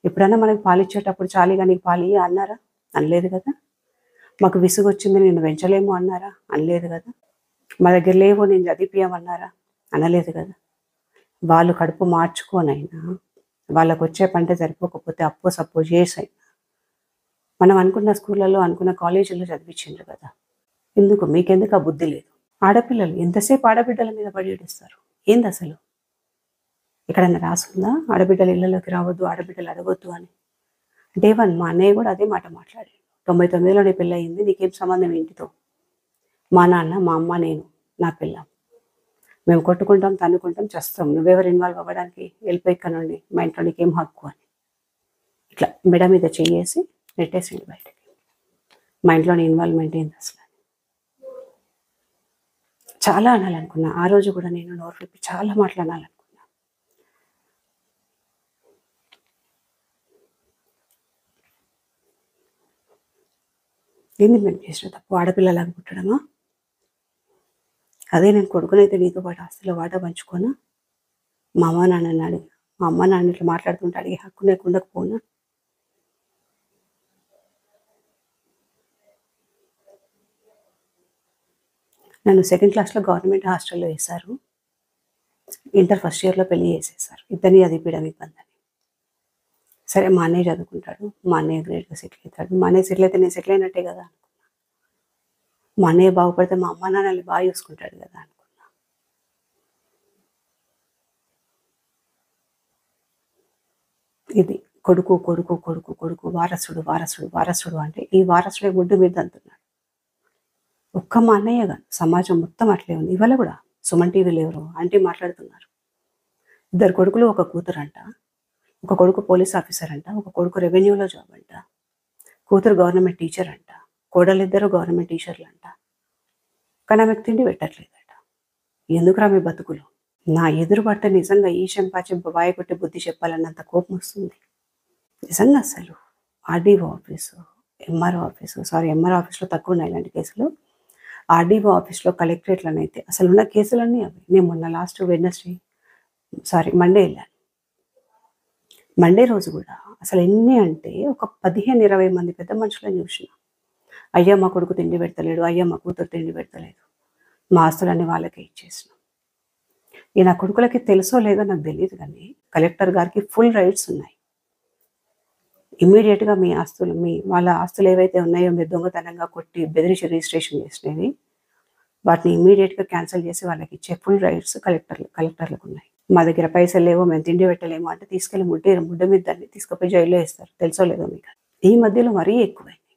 Speaker 1: ఎప్పుడన్నా మనకు పాలిచ్చేటప్పుడు చాలీగా నీకు పాలియ్య అన్నారా? అనలేదు కదా. మాకు విసుగొచ్చింది నిన్ను పెంచలేము అన్నారా? అనలేదు కదా. మా దగ్గర లేవు నేను చదివిపియమన్నారా? అనలేదు కదా. వాళ్ళు కడుపు మార్చుకోనైనా వాళ్ళకొచ్చే పంట సరిపోకపోతే అప్పో సప్పో చేసైనా మనం అనుకున్న స్కూళ్ళల్లో అనుకున్న కాలేజీల్లో చదివించిండ్రు కదా. మీకెందుకు ఆ బుద్ధి లేదు? ఆడపిల్లలు ఎంతసేపు ఆడబిడ్డల మీద పడి ఏడుస్తారు. ఏంది అసలు? ఎక్కడన్నా రాసుందా ఆడబిడ్డలు ఇళ్లలోకి రావద్దు, ఆడబిడ్డలు అడగొద్దు అని? డే 1 మా అన్నయ్య కూడా అదే మాట మాట్లాడాడు. 99లో నీ పెళ్ళయింది, నీకేం సంబంధం ఇంటితో? మా నాన్న, మా అమ్మ, నేను, నా పిల్లం. మేము కొట్టుకుంటాం, తన్నుకుంటాం, చేస్తాం. నువ్వెవరు ఇన్వాల్వ్ అవ్వడానికి? వెళ్ళిపోయి ఇక్కడ నుండి, మా ఇంట్లో నీకేం హక్కు అని ఇట్లా మెడ మీద చెయ్యేసి నెట్టేసిండు బయటకి. మా ఇంట్లోని ఇన్వాల్వ్మెంట్ ఏంది అసలు? చాలా అనాలనుకున్నా. ఆ రోజు కూడా నేను నోరు విప్పి చాలా మాట్లాడాలనుకున్నా. ఏంది మేము చేసిన తప్పు? ఆడపిల్లలాగా పుట్టడమా? అదే నేను కొడుకునైతే నీతో పాటు ఆస్తిలో వాటా పంచుకోనా? మా అమ్మ నాన్నని అడిగి మా అమ్మ నాన్న ఇట్లా మాట్లాడుతుంటే అడిగే హక్కు నాకు ఉండకపోనా? నన్ను 2nd క్లాస్‌లో గవర్నమెంట్ హాస్టల్‌లో వేశారు. ఇంటర్ ఫస్ట్ ఇయర్లో పెళ్లి చేసేసారు. ఇద్దరిని చదివించడం ఇబ్బంది అని. సరే మా అన్నయ్య చదువుకుంటాడు, మా అన్నయ్య గ్రేట్గా సెటిల్ అవుతాడు. మా అన్నయ్య సెటిల్ అయితే నేను సెటిల్ అయినట్టే కదా అనుకున్నా. మా అన్నయ్య బాగుపడితే మా అమ్మ నాన్నల్ని బాగా చూసుకుంటాడు కదా అనుకున్నా. ఇది కొడుకు కొడుకు కొడుకు కొడుకు వారసుడు వారసుడు వారసుడు అంటే ఈ వారసుడే గుడ్డు మీద అంటున్నాడు. ఒక్క మా అన్నయ్య కాదు, సమాజం మొత్తం అట్లే ఉంది. ఇవాళ కూడా సుమన్ టీవీలో ఎవరు ఆంటీ మాట్లాడుతున్నారు. ఇద్దరు కొడుకులు ఒక కూతురు అంట, ఒక కొడుకు పోలీస్ ఆఫీసర్ అంట, ఒక కొడుకు రెవెన్యూలో జాబ్ అంట, కూతురు గవర్నమెంట్ టీచర్ అంట, కోడలిద్దరు గవర్నమెంట్ టీచర్లు అంట. కానీ ఆమెకు తిండి పెట్టట్లేదట. ఎందుకురా మీ బతుకులు? నా ఎదురు పడితే నిజంగా ఈ చెంపా చెంప వాయి కొట్టి బుద్ధి చెప్పాలన్నంత కోపం వస్తుంది నిజంగా. అసలు RDO office, MRO office, MRO ఆఫీస్లో తక్కువ ఉన్నాయి ఇలాంటి కేసులు. ఆర్డీఓ ఆఫీస్లో కలెక్టరేట్లనైతే అసలు ఉన్న కేసులన్నీ అవి. నేను మొన్న లాస్ట్ మండే వెళ్ళాను. మండే రోజు కూడా అసలు ఎన్ని అంటే ఒక 15-20 మంది పెద్ద మనుషులను చూసిన. అయ్యా మా కొడుకు తిండి పెడతలేడు, అయ్యా మా కూతురు తిండి పెడతలేదు, మా ఆస్తులన్నీ వాళ్ళకే ఇచ్చేసినాం. ఈ నా కొడుకులకి తెలుసో లేదో నాకు తెలియదు, కానీ కలెక్టర్ గారికి ఫుల్ రైట్స్ ఉన్నాయి. ఇమ్మీడియట్గా మీ ఆస్తులు, వాళ్ళ ఆస్తులు ఏవైతే ఉన్నాయో మీరు దొంగతనంగా కొట్టి బెదిరించి రిజిస్ట్రేషన్ చేసినవి, వాటిని ఇమ్మీడియట్గా క్యాన్సిల్ చేసి వాళ్ళకి ఇచ్చే ఫుల్ రైట్స్ కలెక్టర్లకు ఉన్నాయి. మా దగ్గర పైసలు లేవో, మేము తిండి పెట్టలేమో అంటే తీసుకెళ్ళి ముడ్డ మీద దాన్ని తీసుకుపోయి జైల్లో వేస్తారు. తెలుసో లేదో మీకు. ఈ మధ్యలో మరీ ఎక్కువైంది.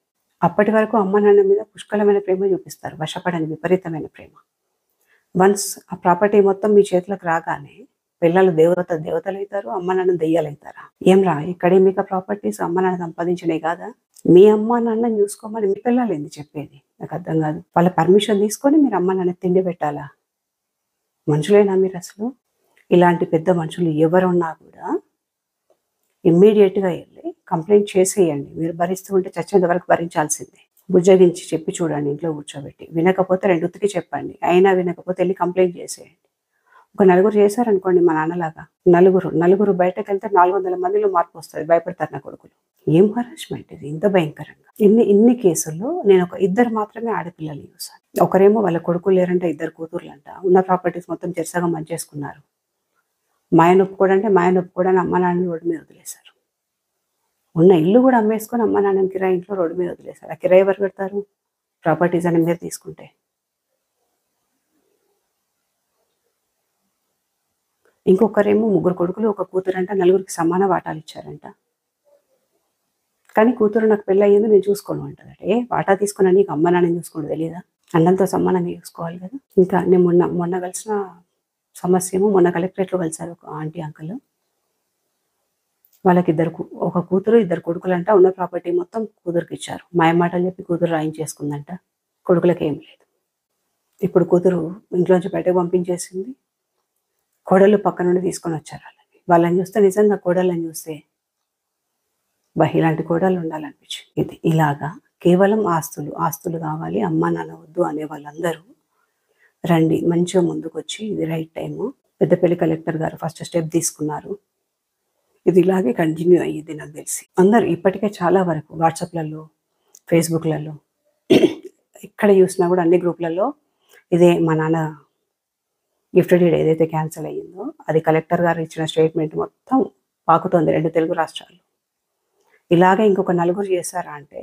Speaker 1: అప్పటి వరకు అమ్మ నాన్న మీద పుష్కలమైన ప్రేమ చూపిస్తారు, వశపడని విపరీతమైన ప్రేమ. వన్స్ ఆ ప్రాపర్టీ మొత్తం మీ చేతులకు రాగానే పిల్లలు దేవతలు అవుతారు, అమ్మ నాన్న దెయ్యాలు అవుతారా? ఏం రా, ఇక్కడే మీకు ప్రాపర్టీస్ అమ్మ నాన్న సంపాదించినవి కాదా? మీ అమ్మ నాన్నని చూసుకోమని మీ పిల్లలు ఎందుకు చెప్పేది? నాకు అర్థం కాదు. వాళ్ళ పర్మిషన్ తీసుకొని మీరు అమ్మ నాన్న తిండి పెట్టాలా? మనుషులేనా మీరు అసలు? ఇలాంటి పెద్ద మనుషులు ఎవరున్నా కూడా ఇమ్మీడియట్గా వెళ్ళి కంప్లైంట్ చేసేయండి. మీరు భరిస్తూ ఉంటే చచ్చేంత వరకు భరించాల్సిందే. బుజ్జగించి చెప్పి చూడండి, ఇంట్లో కూర్చోబెట్టి. వినకపోతే 2 ఉతికి చెప్పండి, అయినా వినకపోతే వెళ్ళి కంప్లైంట్ చేసేయండి. ఒక 4 చేశారనుకోండి మా నాన్నలాగా, నలుగురు బయటకు వెళ్తే 400 మందిలో మార్పు వస్తుంది. భయపడతారు నా కొడుకులు. ఏం హరాస్మెంట్ ఇది, ఇంత భయంకరంగా? ఇన్ని కేసుల్లో నేను ఒక 2 మాత్రమే ఆడపిల్లలు చూసాను. ఒకరేమో వాళ్ళ కొడుకులు లేరంటే 2 కూతుర్లంట, ఉన్న ప్రాపర్టీస్ మొత్తం చెరసగా మంచేసుకున్నారు. మాయన ఒప్పుకోవడానికి అమ్మ నాన్న రోడ్డు మీద వదిలేశారు. ఉన్న ఇల్లు కూడా అమ్మేసుకొని అమ్మ నాన్న కిరాయి ఇంట్లో రోడ్డు మీద వదిలేశారు. ఆ కిరాయి ఎవరు పెడతారు? ప్రాపర్టీస్ అని మీరు తీసుకుంటే. ఇంకొకరేమో 3 కొడుకులు 1 కూతురు అంట, 4కి సమాన వాటాలు ఇచ్చారంట. కానీ కూతురు నాకు పెళ్ళి అయ్యింది, నేను చూసుకోను అంటదట. వాటా తీసుకున్నా నీకు అమ్మ నాన్న చూసుకోవడం తెలియదా? అన్నంతో సమానంగా చూసుకోవాలి కదా. ఇంకా నేను మొన్న కలిసిన సమస్య ఏమో, మొన్న కలెక్టరేట్లో కలిసారు ఒక ఆంటీ అంకుల్. వాళ్ళకి 1 కూతురు 2 కొడుకులు అంట. ఉన్న ప్రాపర్టీ మొత్తం కూతురుకి ఇచ్చారు. మాయమాటలు చెప్పి కూతురు రాయించేసుకుందంట. కొడుకులకి ఏం లేదు. ఇప్పుడు కూతురు ఇంట్లోంచి బయటకు పంపించేసింది. కోడళ్ళు పక్క నుండి తీసుకొని వచ్చారు వాళ్ళని చూస్తే, నిజంగా కోడళ్ళని చూస్తే ఇలాంటి కోడళ్ళు ఉండాలనిపించింది. ఇది ఇలాగా కేవలం ఆస్తులు కావాలి, అమ్మ నాన్న వద్దు అనే వాళ్ళందరూ రండి, మంచిగా ముందుకు వచ్చి ఇది రైట్ టైము. పెద్దపల్లి కలెక్టర్ గారు ఫస్ట్ స్టెప్ తీసుకున్నారు. ఇది ఇలాగే కంటిన్యూ అయ్యేది నాకు తెలిసి. అందరూ ఇప్పటికే చాలా వరకు వాట్సాప్లలో, ఫేస్బుక్లలో, ఎక్కడ చూసినా కూడా అన్ని గ్రూప్లలో ఇదే మా నాన్న గిఫ్ట్ డీడ్ ఏదైతే క్యాన్సిల్ అయ్యిందో అది కలెక్టర్ గారు ఇచ్చిన స్టేట్మెంట్ మొత్తం పాకుతోంది 2 తెలుగు రాష్ట్రాలు. ఇలాగే ఇంకొక 4 చేశారా అంటే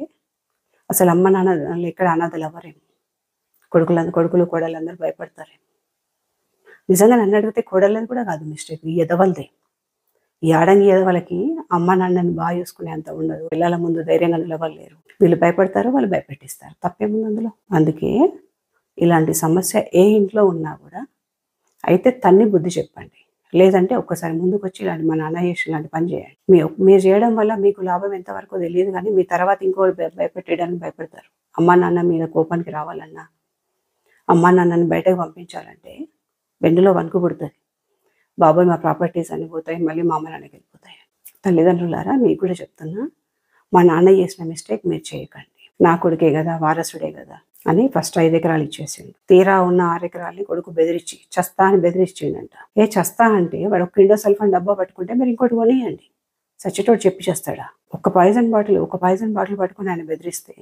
Speaker 1: అసలు అమ్మ నాన్న ఎక్కడ అనాథలు అవ్వరేమో. కొడుకులు కోడళ్ళందరూ భయపడతారేమో. నిజంగా నన్ను అడిగితే కోడళ్ళది కూడా కాదు మిస్టేక్, ఈ ఎదవలదే. ఈ ఆడంగి ఎదవలకి అమ్మ నాన్నని బాగా చూసుకునే అంత ఉండదు. పిల్లల ముందు ధైర్యంగా నిలవలేరు. వీళ్ళు భయపడతారు, వాళ్ళు భయపెట్టిస్తారు. తప్పేముంది అందులో? అందుకే ఇలాంటి సమస్య ఏ ఇంట్లో ఉన్నా కూడా అయితే తన్ని బుద్ధి చెప్పండి. లేదంటే ఒక్కసారి ముందుకు వచ్చి ఇలాంటి మా నాన్న చేసి ఇలాంటి పని చేయండి. మీరు చేయడం వల్ల మీకు లాభం ఎంతవరకు తెలియదు, కానీ మీ తర్వాత ఇంకోటి భయపెట్టడానికి భయపడతారు. అమ్మా నాన్న మీద కోపానికి రావాలన్నా, అమ్మా నాన్నని బయటకు పంపించాలంటే వెన్నులో వణుకు పుడుతుంది. బాబాయ్ మా ప్రాపర్టీస్ అన్ని పోతాయి, మళ్ళీ మా అమ్మ నాన్నకి వెళ్ళిపోతాయి. తల్లిదండ్రులారా మీకు కూడా చెప్తున్నా, మా నాన్న చేసిన మిస్టేక్ మీరు చేయకండి. నా కొడుకే కదా, వారసుడే కదా అని ఫస్ట్ 5 ఎకరాలు ఇచ్చేసిండు. తీరా ఉన్న 6 ఎకరాలని కొడుకు బెదిరించి చస్తా అని బెదిరించిండంట. చస్తా అంటే వాడు ఒక ఇండోసల్ఫాన్ డబ్బా పట్టుకుంటే మీరు ఇంకోటి కొనియండి. సచ్చేటోడు చెప్పి చేస్తాడా? ఒక పాయిజన్ బాటిల్ పట్టుకుని ఆయన బెదిరిస్తే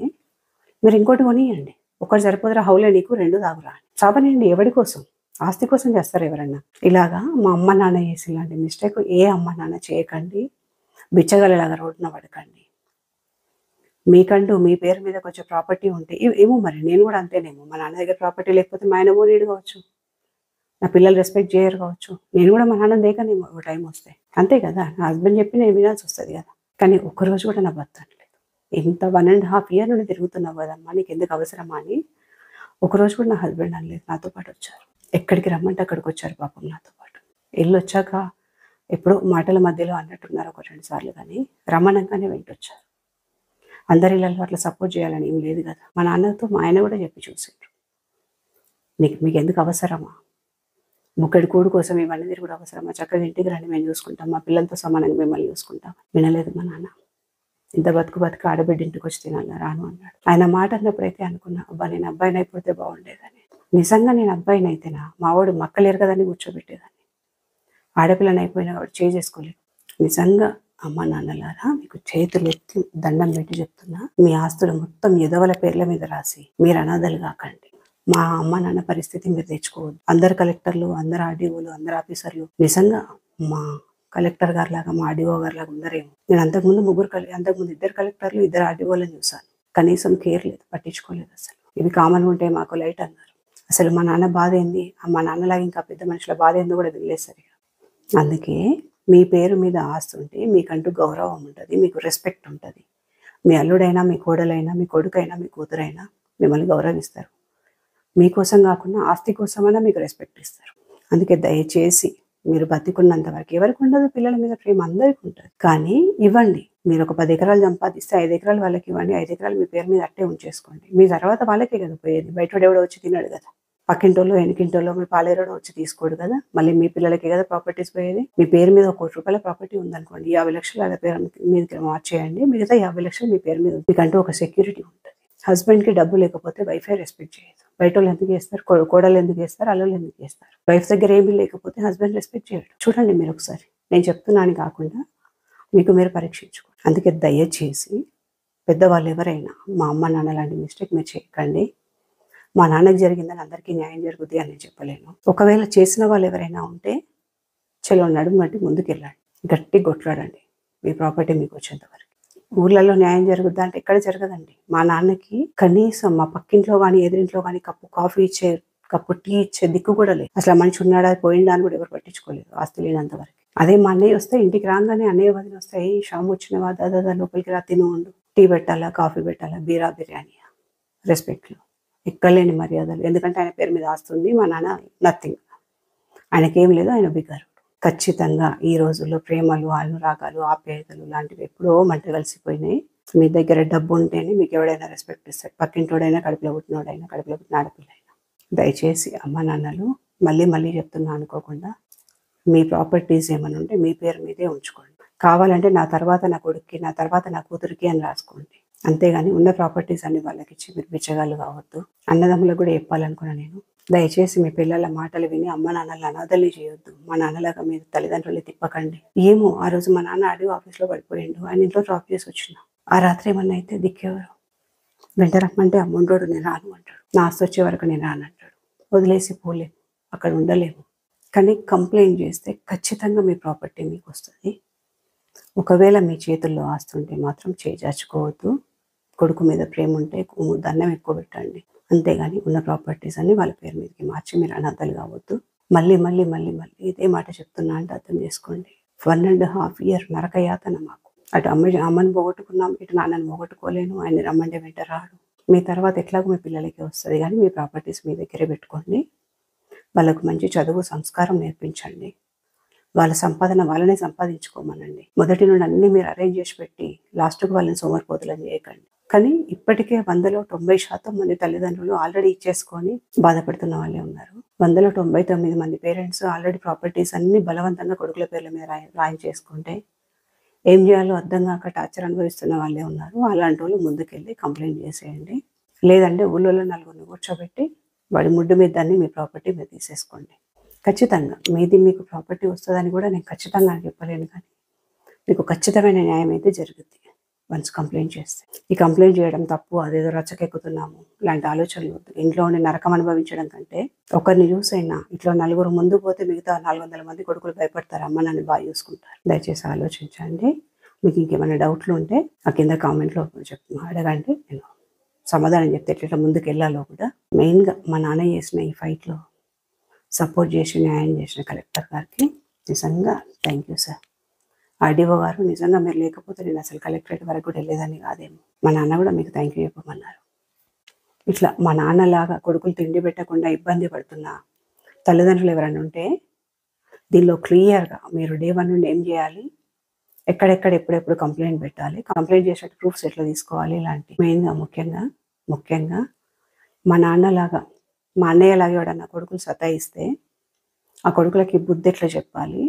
Speaker 1: మీరు ఇంకోటి కొనియండి. ఒకటి సరిపోదురా, హౌలే నీకు 2 తాగురా. చాపనండి ఎవడి కోసం? ఆస్తి కోసం చేస్తారు ఎవరన్నా. ఇలాగా మా అమ్మ నాన్న చేసిన ఇలాంటి మిస్టేక్ ఏ అమ్మ నాన్న చేయకండి. బిచ్చగలలాగా రోడ్డున పడకండి. మీకంటూ మీ పేరు మీద కొంచెం ప్రాపర్టీ ఉంటే ఏమో మరి నేను కూడా అంతేనేమో. మా నాన్న దగ్గర ప్రాపర్టీ లేకపోతే మా ఆయన ఓనీడు కావచ్చు. నా పిల్లలు రెస్పెక్ట్ చేయరు కావచ్చు. నేను కూడా మా నాన్న దేకనేమో ఒక టైం వస్తే. అంతే కదా. నా హస్బెండ్ చెప్పి నేను వినాల్సి వస్తుంది కదా. కానీ ఒక్కరోజు కూడా నా భర్త అనలేదు. ఇంత 1.5 year నుండి తిరుగుతున్నావు కదమ్మా, నీకు ఎందుకు అవసరమా అని ఒకరోజు కూడా నా హస్బెండ్ అనలేదు. నాతో పాటు వచ్చారు. ఎక్కడికి రమ్మంటే అక్కడికి వచ్చారు పాపం నాతో పాటు. వచ్చాక ఎప్పుడో మాటల మధ్యలో అన్నట్టున్నారు 1-2 సార్లు, కానీ రమ్మనంగానే వెంటొచ్చారు. అందరి ఇళ్ళల్లో అట్లా సపోర్ట్ చేయాలని ఏం లేదు కదా. మా నాన్నతో మా ఆయన కూడా చెప్పి చూసారు, మీకు ఎందుకు అవసరమా, ముక్కడి కూడు కోసం ఇవన్నీ కూడా అవసరమా, చక్కగా ఇంటికి రండి, మేము చూసుకుంటాం, మా పిల్లలతో సమానంగా మిమ్మల్ని చూసుకుంటాం. వినలేదు మా నాన్న. ఇంత బతుకు ఆడబిడ్డ ఇంటికి వచ్చి తినాలా రాను అన్నాడు. ఆయన మాట అన్నప్పుడైతే అనుకున్నా, అబ్బా నేను అబ్బాయిని అయిపోతే బాగుండేదని. నిజంగా నేను అబ్బాయిని అయితేనా మావాడు మక్కలేరు కదని కూర్చోబెట్టేదాన్ని. ఆడపిల్లని అయిపోయినా వాడు చేసుకోలేదు. నిజంగా అమ్మ నాన్నలారా మీకు చేతులు ఎత్తి దండం పెట్టి చెప్తున్నా, మీ ఆస్తులు మొత్తం ఎదవల పేర్ల మీద రాసి మీరు అనాథలు కాకండి. మా అమ్మ నాన్న పరిస్థితి మీరు తెచ్చుకోవద్దు. అందరు కలెక్టర్లు, అందరు ఆర్డీఓలు, అందరు ఆఫీసర్లు నిజంగా మా కలెక్టర్ గారు లాగా, మా ఆర్డీఓ గారు లాగా ఉండరేమో. నేను అంతకుముందు 2 కలెక్టర్లు 2 ఆర్డీఓలను చూశాను. కనీసం కేర్ లేదు, పట్టించుకోలేదు అసలు. ఇవి కామన్ ఉంటే మాకు లైట్ అన్నారు. అసలు మా నాన్న బాధ ఏంది, మా నాన్నలాగా ఇంకా పెద్ద మనుషుల బాధ ఏందో కూడా తెలియదు సరిగా. అందుకే మీ పేరు మీద ఆస్తి ఉంటే మీకంటూ గౌరవం ఉంటుంది, మీకు రెస్పెక్ట్ ఉంటుంది. మీ అల్లుడైనా, మీ కోడలైనా, మీ కొడుకైనా, మీ కూతురైనా మిమ్మల్ని గౌరవిస్తారు. మీకోసం కాకుండా ఆస్తి కోసమైనా మీకు రెస్పెక్ట్ ఇస్తారు. అందుకే దయచేసి మీరు బతికున్నంత వరకు ఎవరికి ఉండదు పిల్లల మీద ప్రేమ, అందరికీ ఉంటుంది. కానీ ఇవ్వండి. మీరు ఒక 10 ఎకరాలు సంపాదిస్తే 5 ఎకరాలు వాళ్ళకి ఇవ్వండి, 5 ఎకరాలు మీ పేరు మీద అట్టే ఉంచేసుకోండి. మీ తర్వాత వాళ్ళకే కదా పోయేది. బయట ఎవడో వచ్చి తిన్నాడు కదా. పక్కింటోళ్ళు, వెనకింటోళ్ళు, మీ పాలేరోడో వచ్చి తీసుకోడు కదా. మళ్ళీ మీ పిల్లలకే కదా ప్రాపర్టీస్ పోయేది. మీ పేరు మీద 1 కోటి రూపాయల ప్రాపర్టీ ఉందనుకోండి, 50 లక్షలు వాళ్ళ పేరు మీదకి మార్చేయండి. మిగతా 50 లక్షలు మీ పేరు మీద ఉంది. మీకంటూ ఒక సెక్యూరిటీ ఉంటుంది. హస్బెండ్కి డబ్బు లేకపోతే వైఫై రెస్పెక్ట్ చేయదు. బయట వాళ్ళు ఎందుకు చేస్తారు, కోడలు ఎందుకు చేస్తారు, అల్లుళ్ళు ఎందుకు చేస్తారు. వైఫ్ దగ్గర ఏమీ లేకపోతే హస్బెండ్ రెస్పెక్ట్ చేయడు. చూడండి మీరు ఒకసారి. నేను చెప్తున్నాను కాకుండా మీకు మీరు పరీక్షించుకోండి. అందుకే దయచేసి పెద్దవాళ్ళు ఎవరైనా మా అమ్మ నాన్న లాంటి మిస్టేక్ మీరు చేయకండి. మా నాన్నకి జరిగిందని అందరికీ న్యాయం జరుగుతుంది అని చెప్పలేను. ఒకవేళ చేసిన వాళ్ళు ఎవరైనా ఉంటే చలో నడుము బట్టి ముందుకెళ్ళండి, గట్టి కొట్లాడండి, మీ ప్రాపర్టీ మీకు వచ్చేంత వరకు. ఊర్లలో న్యాయం జరుగుద్దా అంటే ఎక్కడ జరగదండి. మా నాన్నకి కనీసం మా పక్కింట్లో కానీ ఎదురింట్లో కానీ కప్పు కాఫీ ఇచ్చే, కప్పు టీ ఇచ్చే దిక్కు కూడా లేదు. అసలు మనిషి ఉన్నాడా పోయిందా అని కూడా ఎవరు పట్టించుకోలేదు ఆస్తి లేనంత వరకు. అదే మా అన్నయ్య వస్తే ఇంటికి రాగానే అన్నయ్య వదిన వస్తాయి, షాము వచ్చినవా, దాదా లోపలికి రా, తిను ఉండు, టీ పెట్టాలా, కాఫీ పెట్టాలా, బీరా బిర్యానీ, రెస్పెక్ట్లో ఎక్కలేని మర్యాదలు. ఎందుకంటే ఆయన పేరు మీద ఆస్తుంది, మా నాన్న నథింగ్, ఆయనకేం లేదు, ఆయన బిగారు. ఖచ్చితంగా ఈ రోజుల్లో ప్రేమలు, అనురాగాలు, ఆప్యాయతలు లాంటివి ఎప్పుడో మంట కలిసిపోయినాయి. మీ దగ్గర డబ్బు ఉంటేనే మీకు ఎవడైనా రెస్పెక్ట్ ఇస్తాడు. పక్కింటోడైనా, కడుపులో పుట్టినోడైనా, కడుపులో పుట్టిన ఆడపిల్లైనా. దయచేసి అమ్మ నాన్నలు మళ్ళీ చెప్తున్నా అనుకోకుండా, మీ ప్రాపర్టీస్ ఏమైనా ఉంటే మీ పేరు మీదే ఉంచుకోండి. కావాలంటే నా తర్వాత నా కొడుక్కి, నా తర్వాత నా కూతురికి అని రాసుకోండి. అంతేగాని ఉన్న ప్రాపర్టీస్ అన్ని వాళ్ళకి ఇచ్చి మీరు బిచ్చగాళ్ళు కావద్దు. అన్నదమ్ములకు కూడా చెప్పాలనుకున్నా నేను. దయచేసి మీ పిల్లల మాటలు విని అమ్మ నాన్నలు అనాథల్ని చేయొద్దు. మా నాన్నలాగా మీరు తల్లిదండ్రులు తిప్పకండి. ఏమో ఆ రోజు మా నాన్న ఆడియో ఆఫీస్లో పడిపోయిండు, ఆయన ఇంట్లో డ్రాప్ చేసి వచ్చిన ఆ రాత్రి ఏమన్నా అయితే దిక్కేవారు. వెంట రమ్మంటే అమ్ముండోడు నేను రాను అంటాడు, నా ఆస్తి వచ్చే వరకు నేను రానంటాడు. వదిలేసి పోలేము, అక్కడ ఉండలేము. కానీ కంప్లైంట్ చేస్తే ఖచ్చితంగా మీ ప్రాపర్టీ మీకు వస్తుంది. ఒకవేళ మీ చేతుల్లో ఆస్తుంటే మాత్రం చేజార్చుకోవద్దు. కొడుకు మీద ప్రేమ ఉంటే దండం ఎక్కువ పెట్టండి. అంతేగాని ఉన్న ప్రాపర్టీస్ అన్ని వాళ్ళ పేరు మీదకి మార్చి మీరు అనాథలు కావద్దు. మళ్ళీ ఇదే మాట చెప్తున్నా అంటే అర్థం చేసుకోండి. 1.5 year నరక యాతన మాకు. అటు అమ్మని పోగొట్టుకున్నాం, ఇటు నాన్నని పోగొట్టుకోలేను, ఆయన రమ్మంటే వెంట రాడు. మీ తర్వాత ఎట్లాగో మీ పిల్లలకి వస్తుంది. కానీ మీ ప్రాపర్టీస్ మీ దగ్గరే పెట్టుకోండి. వాళ్ళకు మంచి చదువు, సంస్కారం నేర్పించండి. వాళ్ళ సంపాదన వాళ్ళనే సంపాదించుకోమనండి. మొదటి నుండి అన్ని మీరు అరేంజ్ చేసి పెట్టి లాస్ట్కు వాళ్ళని సోమరిపోతులని చేయకండి. కానీ ఇప్పటికే 100లో 90% మంది తల్లిదండ్రులు ఆల్రెడీ ఇచ్చేసుకొని బాధపడుతున్న వాళ్ళే ఉన్నారు. 100లో 99 మంది పేరెంట్స్ ఆల్రెడీ ప్రాపర్టీస్ అన్ని బలవంతంగా కొడుకుల పేర్ల మీద రాయించేసుకుంటే ఏం చేయాలో అర్థం కాక టార్చర్ అనుభవిస్తున్న వాళ్ళే ఉన్నారు. అలాంటి వాళ్ళు ముందుకెళ్ళి కంప్లైంట్ చేసేయండి. లేదంటే ఊళ్ళో 4 కూర్చోబెట్టి వాడి ముడ్డు మీద దాన్ని మీ ప్రాపర్టీ మీద తీసేసుకోండి. ఖచ్చితంగా మీకు ప్రాపర్టీ వస్తుందని కూడా నేను ఖచ్చితంగా చెప్పలేను, కానీ మీకు ఖచ్చితమైన న్యాయం అయితే జరుగుద్ది. వన్స్ కంప్లైంట్ చేస్తే. ఈ కంప్లైంట్ చేయడం తప్పు, అదేదో రచ్చకెక్కుతున్నాము ఇలాంటి ఆలోచనలు వద్దు. ఇంట్లో ఉండి నరకం అనుభవించడం కంటే ఒకరిని చూసైనా ఇట్లా నలుగురు ముందు పోతే మిగతా 400 మంది కొడుకులు భయపడతారు, అమ్మ నన్ను బాగా చూసుకుంటారు. దయచేసి ఆలోచించండి. మీకు ఇంకేమైనా డౌట్లు ఉంటే ఆ కింద కామెంట్లో అడగండి, నేను సమాధానం చెప్తే ఎట్లా ముందుకు వెళ్ళాలో కూడా. మెయిన్గా మా నాన్న చేసిన ఈ ఫైట్లో సపోర్ట్ చేసి న్యాయం చేసిన కలెక్టర్ గారికి నిజంగా థ్యాంక్ యూ సార్. ఆర్డీఓ గారు నిజంగా మీరు లేకపోతే నేను అసలు కలెక్టరేట్ వరకు కూడా వెళ్ళేదాన్ని కాదేమో. మా నాన్న కూడా మీకు థ్యాంక్ యూ చెప్పమన్నారు. ఇట్లా మా నాన్నలాగా కొడుకులు తిండి పెట్టకుండా ఇబ్బంది పడుతున్న తల్లిదండ్రులు ఎవరైనా ఉంటే దీనిలో క్లియర్గా మీరు డే 1 నుండి ఏం చేయాలి, ఎక్కడెక్కడ ఎప్పుడెప్పుడు కంప్లైంట్ పెట్టాలి, కంప్లైంట్ చేసినట్టు ప్రూఫ్స్ ఎట్లా తీసుకోవాలి, ఇలాంటి మెయిన్గా ముఖ్యంగా మా నాన్నలాగా మా అన్నయ్యలాగా ఎవడన్నా కొడుకులు సతాయిస్తే ఆ కొడుకులకి బుద్ధి ఎట్లా చెప్పాలి,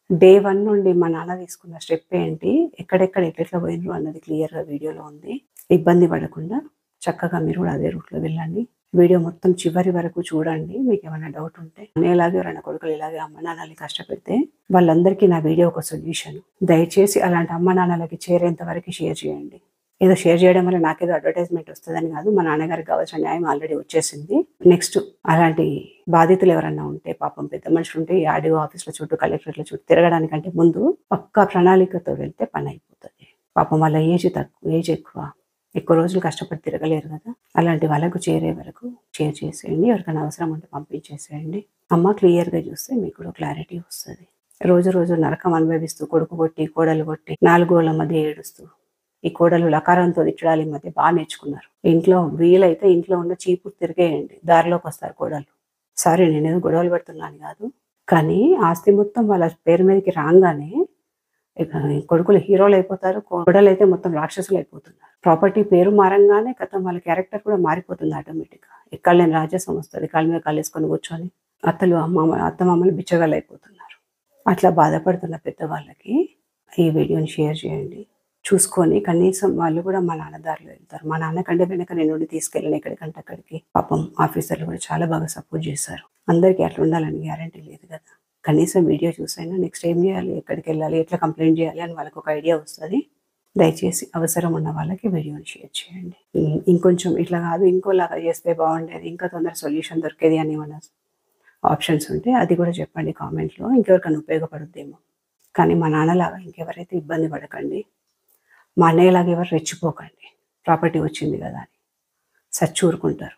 Speaker 1: డే 1 నుండి మా నాన్న తీసుకున్న స్టెప్ ఏంటి, ఎక్కడెక్కడ ఎట్లెట్లా పోయినరు అన్నది క్లియర్గా వీడియోలో ఉంది. ఇబ్బంది పడకుండా చక్కగా మీరు కూడా అదే రూట్లో వెళ్ళండి. వీడియో మొత్తం చివరి వరకు చూడండి. మీకు ఏమైనా డౌట్ ఉంటే నేలాగే ఎవరైనా కొడుకులు ఇలాగే అమ్మ నాన్నల్ని కష్టపెడితే వాళ్ళందరికీ నా వీడియో ఒక సొల్యూషన్. దయచేసి అలాంటి అమ్మ నాన్నలకి చేరేంత వరకు షేర్ చేయండి. ఏదో షేర్ చేయడం వల్ల నాకేదో అడ్వర్టైజ్మెంట్ వస్తుందని కాదు, మా నాన్నగారికి కావాల్సిన న్యాయం ఆల్రెడీ వచ్చేసింది. నెక్స్ట్ అలాంటి బాధితులు ఎవరన్నా ఉంటే, పాపం పెద్ద మనుషులు ఉంటే ఈ ఆర్డీఓ ఆఫీస్ల చుట్టూ కలెక్టరేట్ల చుట్టూ తిరగడానికంటే ముందు పక్కా ప్రణాళికతో వెళ్తే పని అయిపోతుంది. పాపం వాళ్ళ ఏజ్ ఎక్కువ రోజులు కష్టపడి తిరగలేరు కదా. అలాంటి వాళ్ళకు చేరే వరకు షేర్ చేసేయండి. ఎవరికైనా అవసరం ఉంటే పంపించేసేయండి. అమ్మ క్లియర్గా చూస్తే మీకు కూడా క్లారిటీ వస్తుంది. రోజు నరకం అనుభవిస్తూ కొడుకు కొట్టి కోడలు కొట్టి 4 గోళ్ల మధ్య ఏడుస్తూ ఈ కోడలు లకారంతో తిట్టడాలి మధ్య బాగా నేర్చుకున్నారు. ఇంట్లో వీలైతే ఇంట్లో ఉన్న చీపురు తిరిగేయండి, దారిలోకి వస్తారు కోడలు. సారీ, నేనేదో గొడవలు పెడుతున్నాను కాదు, కానీ ఆస్తి మొత్తం వాళ్ళ పేరు మీదకి రాగానే కొడుకులు హీరోలు అయిపోతారు, కోడలు అయితే మొత్తం రాక్షసులు అయిపోతున్నారు. ప్రాపర్టీ పేరు మారంగానే కథం వాళ్ళ క్యారెక్టర్ కూడా మారిపోతుంది ఆటోమేటిక్గా. ఎక్కడ లేని రాజ్యసం వస్తుంది, కాళ్ళ మీద కాలేసుకొని కూర్చొని అత్తమామలు బిచ్చగాళ్ళు అయిపోతున్నారు. అట్లా బాధపడుతున్న పెద్దవాళ్ళకి ఈ వీడియోని షేర్ చేయండి. చూసుకొని కనీసం వాళ్ళు కూడా మా నాన్న దారిలో వెళ్తారు. మా నాన్న కంటే వెనక నేను తీసుకెళ్ళాను ఎక్కడికంటే అక్కడికి. పాపం ఆఫీసర్లు కూడా చాలా బాగా సపోర్ట్ చేశారు. అందరికీ అట్లా ఉండాలని గ్యారంటీ లేదు కదా. కనీసం వీడియో చూసైనా నెక్స్ట్ ఏం చేయాలి, ఎక్కడికి వెళ్ళాలి, ఎట్లా కంప్లైంట్ చేయాలి అని వాళ్ళకి ఒక ఐడియా వస్తుంది. దయచేసి అవసరం ఉన్న వాళ్ళకి వీడియోని షేర్ చేయండి. ఇంకొంచెం ఇట్లా కాదు ఇంకోలాగా చేస్తే బాగుండేది, ఇంకా తొందర సొల్యూషన్ దొరికేది అని ఏమైనా ఆప్షన్స్ ఉంటే అది కూడా చెప్పండి కామెంట్లో. ఇంకెవరికైనా ఉపయోగపడుద్దేమో. కానీ మా నాన్నలాగా ఇంకెవరైతే ఇబ్బంది పడకండి, మా అన్నయ్యలాగా ఎవరు రెచ్చిపోకండి. ప్రాపర్టీ వచ్చింది కదా అని సచ్చూరుకుంటారు.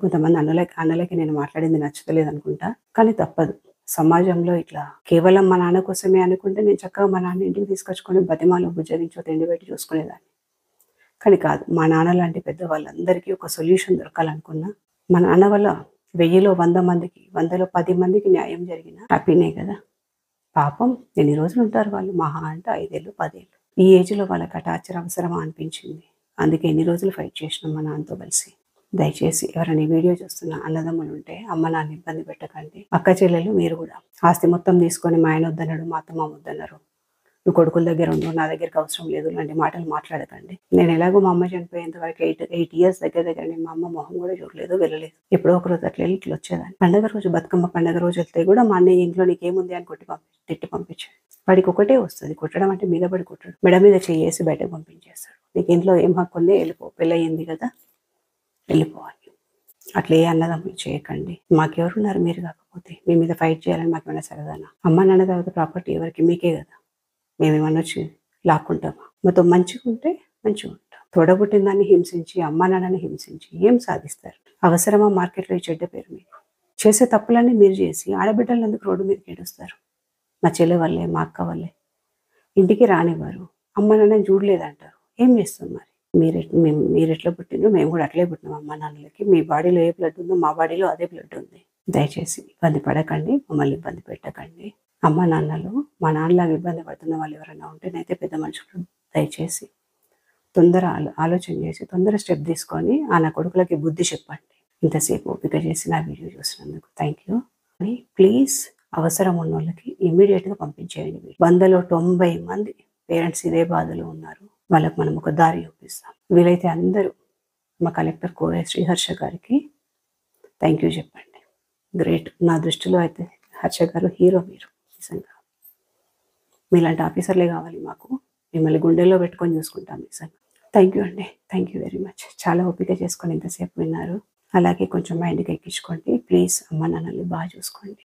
Speaker 1: కొంతమంది అన్నలకి నేను మాట్లాడింది నచ్చలేదు అనుకుంటా, కానీ తప్పదు. సమాజంలో ఇట్లా కేవలం మా నాన్న కోసమే అనుకుంటే నేను చక్కగా మా నాన్న ఇంటికి తీసుకొచ్చుకొని బతిమాలో బుజ్జగించో తిండి పెట్టి చూసుకునేదాన్ని. కానీ కాదు, మా నాన్న లాంటి పెద్ద వాళ్ళందరికీ ఒక సొల్యూషన్ దొరకాలనుకున్నా, మా నాన్న వల్ల 1000లో 100 మందికి 100లో 10 మందికి న్యాయం జరిగిన హ్యాపీనే కదా. పాపం ఎన్ని రోజులు ఉంటారు వాళ్ళు, మహా అంటే 5 ఏళ్ళు 10 ఏళ్ళు. ఈ ఏజ్లో వాళ్ళకి ఆ టార్చర్ అవసరమా అనిపించింది. అందుకే ఎన్ని రోజులు ఫైట్ చేసినాం మా నాన్నతో కలిసి. దయచేసి ఎవరైనా వీడియో చూస్తున్న అన్నదమ్ములు ఉంటే అమ్మ నాన్న ఇబ్బంది పెట్టకండి. అక్క చెల్లెలు మీరు కూడా ఆస్తి మొత్తం తీసుకొని మా ఆయన వద్దన్నాడు, మా అత్తమ్మ వద్దన్నారు, నువ్వు కొడుకుల దగ్గర ఉండు, నా దగ్గరికి అవసరం లేదు లాంటి మాటలు మాట్లాడకండి. నేను ఎలాగో మా అమ్మ చనిపోయేంత వరకు 8 ఇయర్స్ దగ్గర నేను మా అమ్మ మొహం కూడా చూడలేదు, వెళ్ళలేదు. ఎప్పుడో ఒక రోజు అట్లా వెళ్ళి ఇట్లా వచ్చేదాన్ని. పండగ రోజు బతుకమ్మ పండగ రోజు వెళ్తే కూడా మా అన్నయ్య ఇంట్లో నీకేముంది అని తిట్టి పంపించాడు. వాడికి ఒకటే వస్తుంది, కొట్టడం అంటే మీద పడి కొట్టడం, మెడ మీద చేసి బయటకు పంపించేస్తాడు. నీకు ఇంట్లో ఏం హక్కు ఉంది, వెళ్ళిపో, పెళ్ళయింది కదా వెళ్ళిపోవాలి. అట్లా ఏ అన్నదమ్ములు చేయకండి. మాకెవరున్నారు మీరు కాకపోతే, మీ మీద ఫైట్ చేయాలని మాకేమైనా సరదానా? అమ్మ నాన్న తర్వాత ప్రాపర్టీ ఎవరికి? మీకే కదా. మేమేమన్నా వచ్చి లాక్కుంటామా? మాతో మంచిగా ఉంటే మంచిగా ఉంటాం. తోడబుట్టిన దాన్ని హింసించి అమ్మ నాన్నని హింసించి ఏం సాధిస్తారు? అవసరమా మార్కెట్లో ఈ చెడ్డ పేరు? మీకు చేసే తప్పులన్నీ మీరు చేసి ఆడబిడ్డలు ఎందుకు రోడ్డు మీదకి ఏడుస్తారు? మా చెల్లె వల్లే, మా అక్క వల్లే ఇంటికి రానివ్వరు, అమ్మ నాన్నని చూడలేదంటారు. ఏం చేస్తాం మరి? మీరు ఎట్లా పుట్టిందో మేము కూడా అట్లే పుట్టినాం అమ్మ నాన్నలకి. మీ బాడీలో ఏ బ్లడ్ ఉందో మా బాడీలో అదే బ్లడ్ ఉంది. దయచేసి ఇబ్బంది పడకండి, మమ్మల్ని ఇబ్బంది పెట్టకండి. అమ్మ నాన్నలు మా నాన్నలాగా ఇబ్బంది పడుతున్న వాళ్ళు ఎవరైనా ఉంటేనైతే పెద్ద మనుషులు దయచేసి తొందర ఆలోచన చేసి తొందర స్టెప్ తీసుకొని ఆ నా కొడుకులకి బుద్ధి చెప్పండి. ఇంతసేపు ఓపిక చేసి నా వీడియో చూసినందుకు థ్యాంక్ యూ. అని ప్లీజ్ అవసరం ఉన్న వాళ్ళకి ఇమ్మీడియట్గా పంపించేయండి. 100లో 90 మంది పేరెంట్స్ ఇదే బాధలో ఉన్నారు. వాళ్ళకు మనం ఒక దారి చూపిస్తాం. వీలైతే అందరూ మా కలెక్టర్ కోవే శ్రీహర్ష గారికి థ్యాంక్ యూ చెప్పండి. గ్రేట్. నా దృష్టిలో అయితే హర్ష గారు హీరో. మీరు నిజంగా మీలాంటి ఆఫీసర్లే కావాలి మాకు. మిమ్మల్ని గుండెల్లో పెట్టుకొని చూసుకుంటాం నిజంగా. థ్యాంక్ యూ అండి. Thank you very much. చాలా ఓపిక చేసుకొని ఇంతసేపు విన్నారు. అలాగే కొంచెం మైండ్కి ఎక్కించుకోండి ప్లీజ్. అమ్మ నాన్నల్ని బాగా చూసుకోండి.